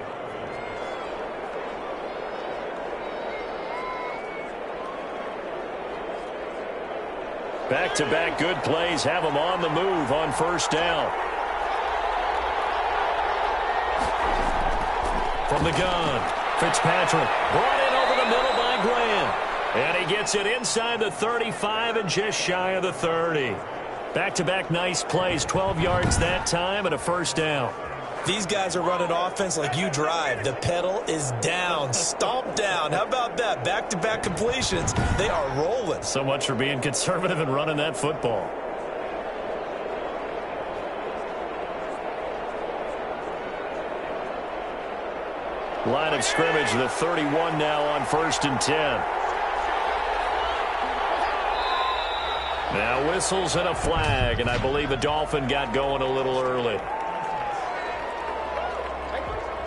Back-to-back good plays have them on the move on first down. From the gun, Fitzpatrick brought in over the middle by Graham. And he gets it inside the 35 and just shy of the 30. Back-to-back nice plays, 12 yards that time and a first down. These guys are running offense like you drive. The pedal is down, stomp down. How about that? Back-to-back completions. They are rolling. So much for being conservative and running that football. Line of scrimmage, the 31 now on 1st and 10. Now whistles and a flag, and I believe a Dolphin got going a little early.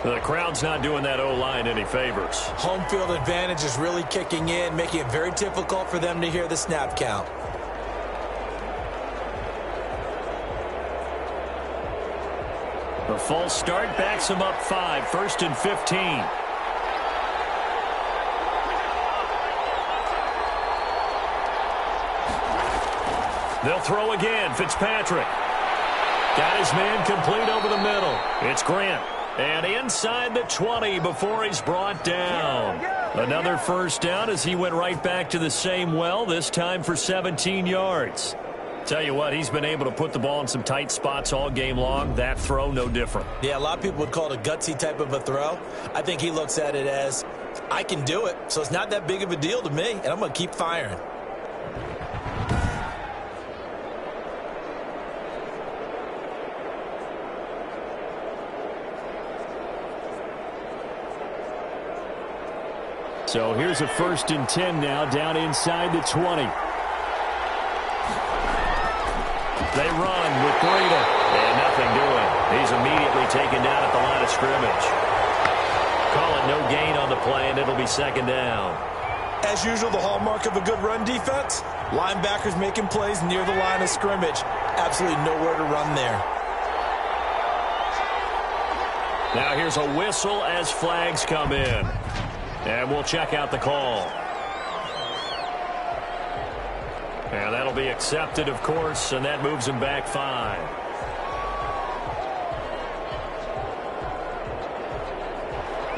The crowd's not doing that O-line any favors. Home field advantage is really kicking in, making it very difficult for them to hear the snap count. The false start backs him up 5, 1st and 15. They'll throw again. Fitzpatrick got his man complete over the middle. It's Grant. And inside the 20 before he's brought down. Another first down as he went right back to the same well, this time for 17 yards. Tell you what, he's been able to put the ball in some tight spots all game long. That throw, no different. Yeah, a lot of people would call it a gutsy type of a throw. I think he looks at it as, I can do it, so it's not that big of a deal to me, and I'm going to keep firing. So here's a 1st and 10 now, down inside the 20. They run with Breida. And nothing doing. He's immediately taken down at the line of scrimmage. Call it no gain on the play, and it'll be 2nd down. As usual, the hallmark of a good run defense, linebackers making plays near the line of scrimmage. Absolutely nowhere to run there. Now here's a whistle as flags come in. And we'll check out the call. And that'll be accepted, of course, and that moves him back 5.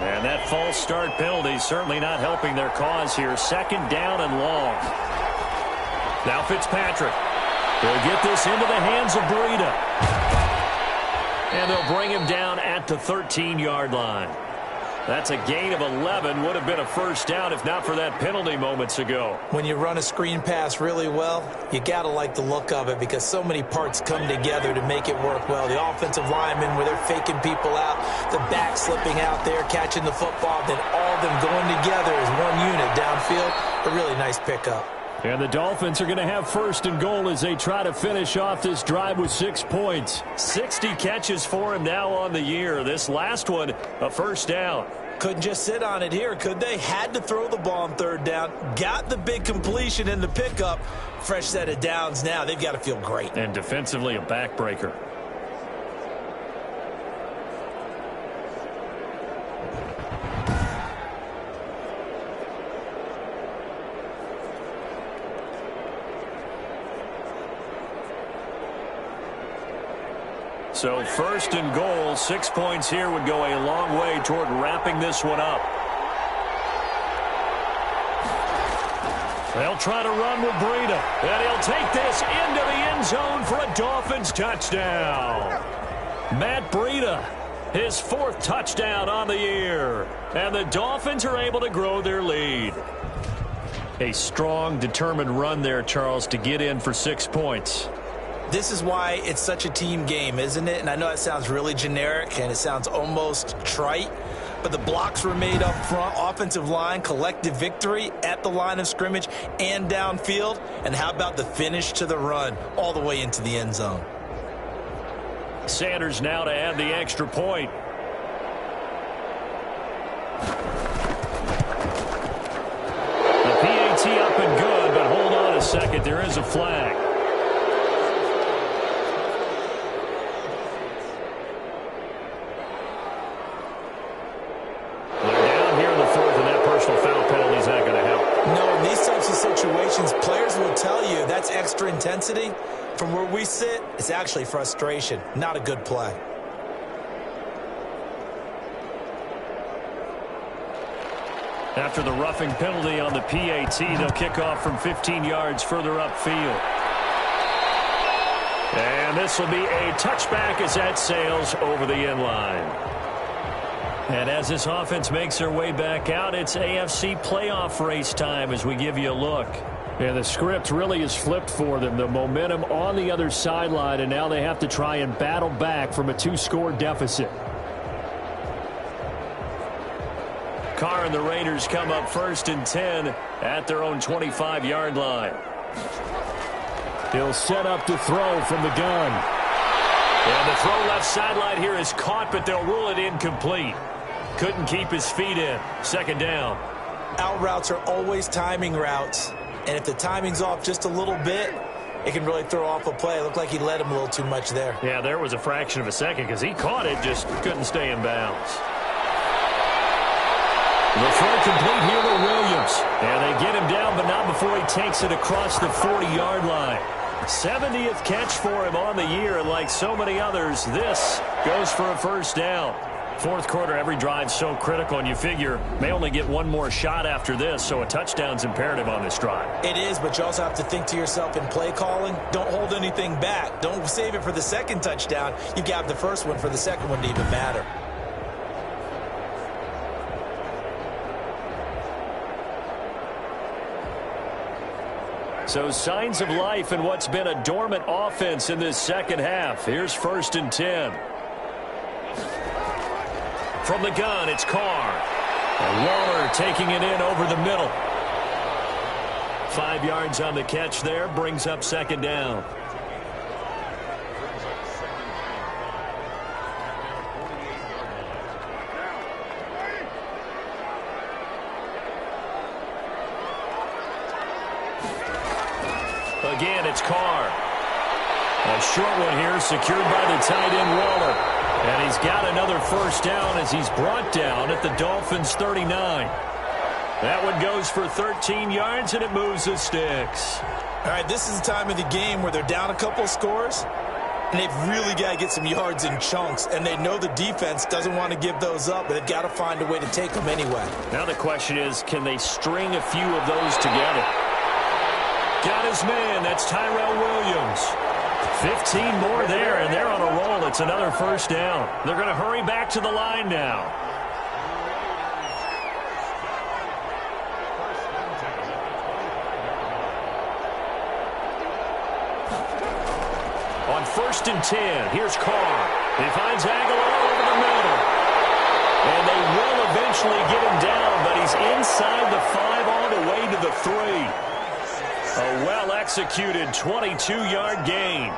And that false start penalty certainly not helping their cause here. 2nd down and long. Now Fitzpatrick. He'll get this into the hands of Breida. And they'll bring him down at the 13-yard line. That's a gain of 11. Would have been a first down if not for that penalty moments ago. When you run a screen pass really well, you got to like the look of it because so many parts come together to make it work well. The offensive linemen where they're faking people out, the back slipping out there, catching the football, then all of them going together as one unit downfield. A really nice pickup. And the Dolphins are going to have 1st and goal as they try to finish off this drive with 6 points. 60 catches for him now on the year. This last one, a first down. Couldn't just sit on it here, could they? Had to throw the ball on 3rd down. Got the big completion in the pickup. Fresh set of downs now. They've got to feel great. And defensively, a backbreaker. So 1st and goal, 6 points here would go a long way toward wrapping this one up. They'll try to run with Breida, and he'll take this into the end zone for a Dolphins touchdown. Matt Breida, his 4th touchdown on the year, and the Dolphins are able to grow their lead. A strong, determined run there, Charles, to get in for 6 points. This is why it's such a team game, isn't it? And I know that sounds really generic and it sounds almost trite, but the blocks were made up front, offensive line, collective victory at the line of scrimmage and downfield. And how about the finish to the run all the way into the end zone? Sanders now to add the extra point. The PAT up and good, but hold on a second. There is a flag. Situations, players will tell you that's extra intensity. From where we sit, it's actually frustration, not a good play. After the roughing penalty on the PAT, they'll kick off from 15 yards further upfield. And this will be a touchback as that sails over the end line. And as this offense makes their way back out, it's AFC playoff race time as we give you a look. And the script really is flipped for them. The momentum on the other sideline, and now they have to try and battle back from a 2-score deficit. Carr and the Raiders come up 1st and 10 at their own 25-yard line. He'll set up to throw from the gun. And the throw left sideline here is caught, but they'll rule it incomplete. Couldn't keep his feet in. 2nd down. Out routes are always timing routes. And if the timing's off just a little bit, it can really throw off a play. It looked like he led him a little too much there. Yeah, there was a fraction of a second because he caught it, just couldn't stay in bounds. The throw complete here to Williams. And they get him down, but not before he takes it across the 40-yard line. 70th catch for him on the year, and like so many others, this goes for a 1st down. 4th quarter, every drive so critical, and you figure may only get one more shot after this, so a touchdown's imperative on this drive. It is, but you also have to think to yourself in play calling, don't hold anything back. Don't save it for the 2nd touchdown. You got the 1st one for the 2nd one to even matter. So signs of life in what's been a dormant offense in this 2nd half. Here's 1st and 10. From the gun, it's Carr. And Waller taking it in over the middle. 5 yards on the catch there, brings up 2nd down. Again, it's Carr. A short one here, secured by the tight end Waller. And he's got another 1st down as he's brought down at the Dolphins' 39. That one goes for 13 yards, and it moves the sticks. All right, this is the time of the game where they're down a couple of scores, and they've really got to get some yards in chunks, and they know the defense doesn't want to give those up, but they've got to find a way to take them anyway. Now the question is, can they string a few of those together? Got his man. That's Tyrell Williams. 15 more there, and they're on a roll. It's another 1st down. They're going to hurry back to the line now. On 1st and 10, here's Carr. He finds Aguilar over the middle. And they will eventually get him down, but he's inside the 5 all the way to the 3. A well-executed 22-yard gain.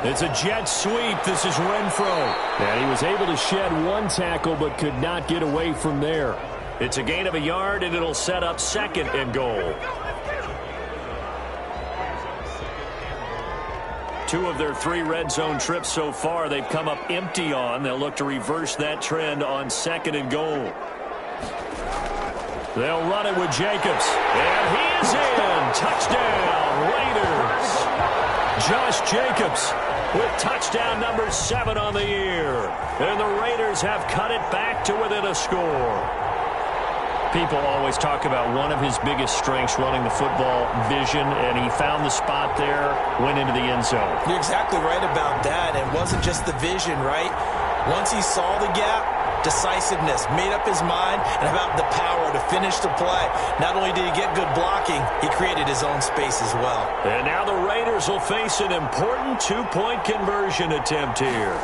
It's a jet sweep. This is Renfro. And he was able to shed one tackle but could not get away from there. It's a gain of a yard, and it'll set up 2nd and goal. 2 of their 3 red zone trips so far they've come up empty on. They'll look to reverse that trend on 2nd and goal. They'll run it with Jacobs. And he is in. Touchdown, Raiders. Josh Jacobs with touchdown number 7 on the year. And the Raiders have cut it back to within a score. People always talk about one of his biggest strengths, running the football, vision, and he found the spot there, went into the end zone. You're exactly right about that. It wasn't just the vision, right? Once he saw the gap, decisiveness, made up his mind, and about the power to finish the play. Not only did he get good blocking, he created his own space as well. And now the Raiders will face an important 2-point conversion attempt here.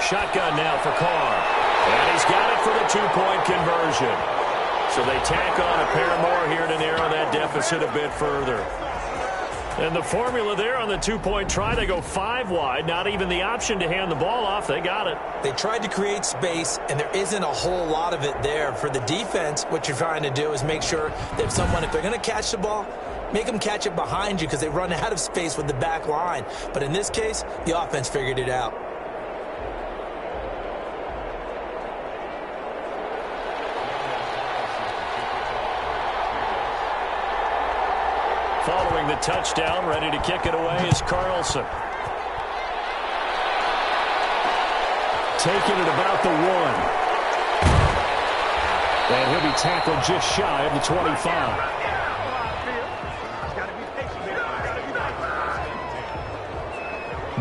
Shotgun now for Carr. And he's got it for the 2-point conversion. So they tack on a pair more here to narrow that deficit a bit further. And the formula there on the 2-point try, they go 5 wide, not even the option to hand the ball off. They got it. They tried to create space, and there isn't a whole lot of it there. For the defense, what you're trying to do is make sure that if they're going to catch the ball, make them catch it behind you because they run out of space with the back line. But in this case, the offense figured it out. Following the touchdown, ready to kick it away is Carlson. Taking it about the 1. tackle just shy of the 25.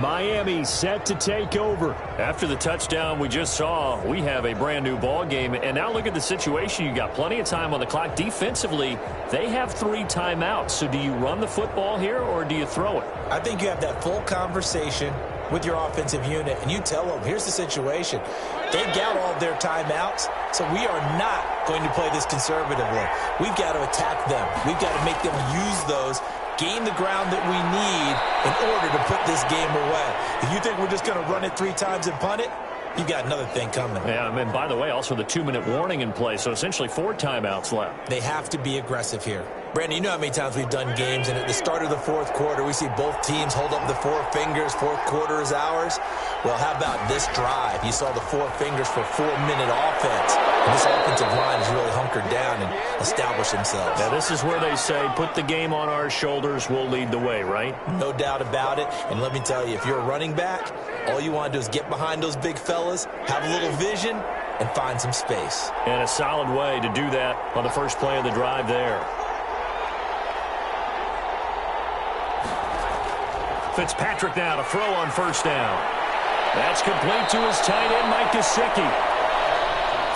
Miami set to take over. After the touchdown we just saw, we have a brand new ball game. And now look at the situation. You got plenty of time on the clock. Defensively, they have 3 timeouts. So do you run the football here or do you throw it? I think you have that full conversation with your offensive unit, and you tell them, here's the situation. They've got all of their timeouts, so we are not going to play this conservatively. We've got to attack them. We've got to make them use those, gain the ground that we need in order to put this game away. If you think we're just going to run it 3 times and punt it, you got another thing coming. Yeah, and by the way, also the 2-minute warning in play, so essentially 4 timeouts left. They have to be aggressive here. Brandon, you know how many times we've done games, and at the start of the 4th quarter, we see both teams hold up the 4 fingers, 4th quarter is ours. Well, how about this drive? You saw the 4 fingers for 4-minute offense. And this offensive line has really hunkered down and established themselves. Now, this is where they say, put the game on our shoulders, we'll lead the way, right? No doubt about it. And let me tell you, if you're a running back, all you want to do is get behind those big fellas, have a little vision, and find some space. And a solid way to do that on the first play of the drive there. Fitzpatrick now to throw on first down. That's complete to his tight end, Mike Gesicki.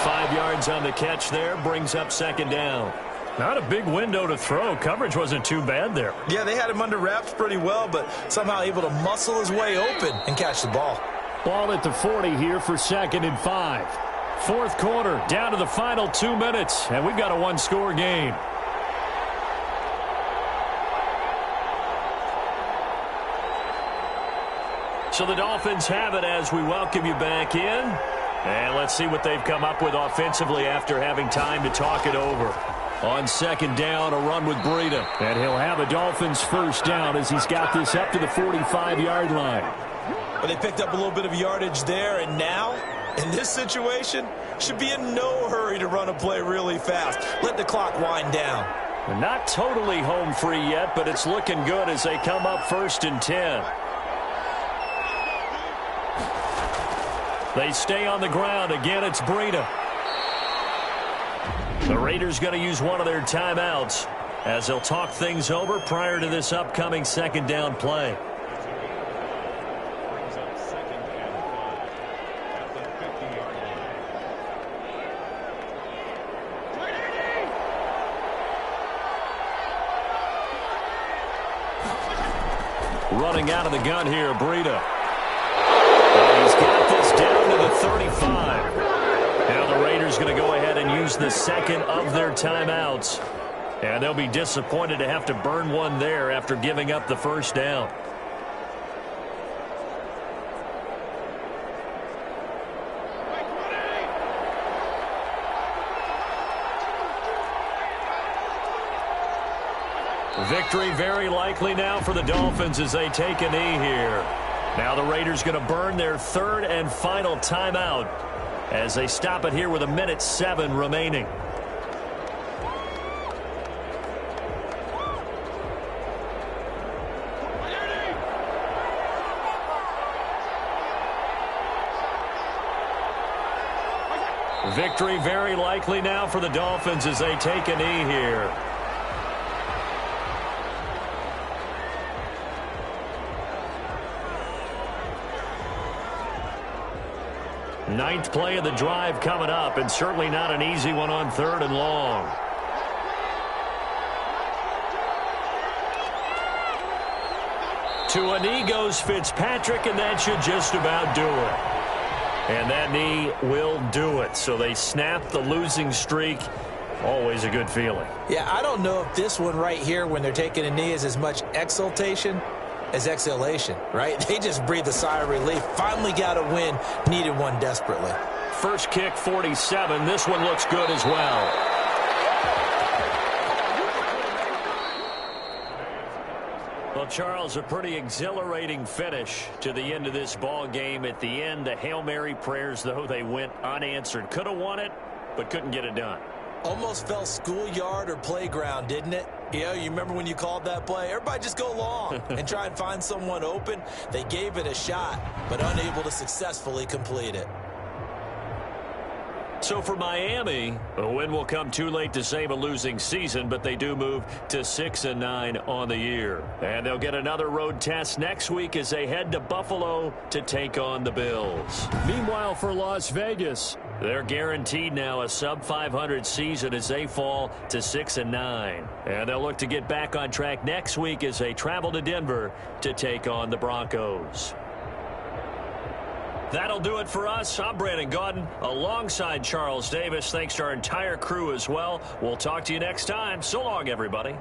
5 yards on the catch there, brings up second down. Not a big window to throw. Coverage wasn't too bad there. Yeah, they had him under wraps pretty well, but somehow able to muscle his way open and catch the ball. Ball at the 40 here for 2nd and 5. 4th quarter, down to the final 2 minutes, and we've got a 1-score game. So the Dolphins have it as we welcome you back in. And let's see what they've come up with offensively after having time to talk it over. On 2nd down, a run with Breida. And he'll have a Dolphins first down as he's got this up to the 45-yard line. But they picked up a little bit of yardage there, and now, in this situation, should be in no hurry to run a play really fast. Let the clock wind down. They're not totally home free yet, but it's looking good as they come up 1st and 10. They stay on the ground. Again, it's Breida. The Raiders going to use one of their timeouts as they'll talk things over prior to this upcoming 2nd down play. Running out of the gun here, Breida. He's got this down to the 35. Now the Raiders going to go ahead and use the 2nd of their timeouts. And they'll be disappointed to have to burn one there after giving up the first down. Victory very likely now for the Dolphins as they take a knee here. Now the Raiders going to burn their 3rd and final timeout as they stop it here with 1:07 remaining. Victory very likely now for the Dolphins as they take a knee here. Ninth play of the drive coming up, and certainly not an easy one on 3rd and long. To a knee goes Fitzpatrick, and that should just about do it. And that knee will do it. So they snap the losing streak. Always a good feeling. Yeah, I don't know if this one right here when they're taking a knee is as much exultation as exhalation, right? They just breathe a sigh of relief. Finally got a win. Needed one desperately. First kick, 47. This one looks good as well. Well, Charles, a pretty exhilarating finish to the end of this ball game. At the end, the Hail Mary prayers, though, they went unanswered. Could have won it, but couldn't get it done. Almost felt schoolyard or playground, didn't it? You know, you remember when you called that play? Everybody just go long and try and find someone open. They gave it a shot, but unable to successfully complete it. So for Miami, a win will come too late to save a losing season, but they do move to 6-9 on the year. And they'll get another road test next week as they head to Buffalo to take on the Bills. Meanwhile, for Las Vegas, they're guaranteed now a sub-500 season as they fall to 6-9. And they'll look to get back on track next week as they travel to Denver to take on the Broncos. That'll do it for us. I'm Brandon Gaudin alongside Charles Davis. Thanks to our entire crew as well. We'll talk to you next time. So long, everybody.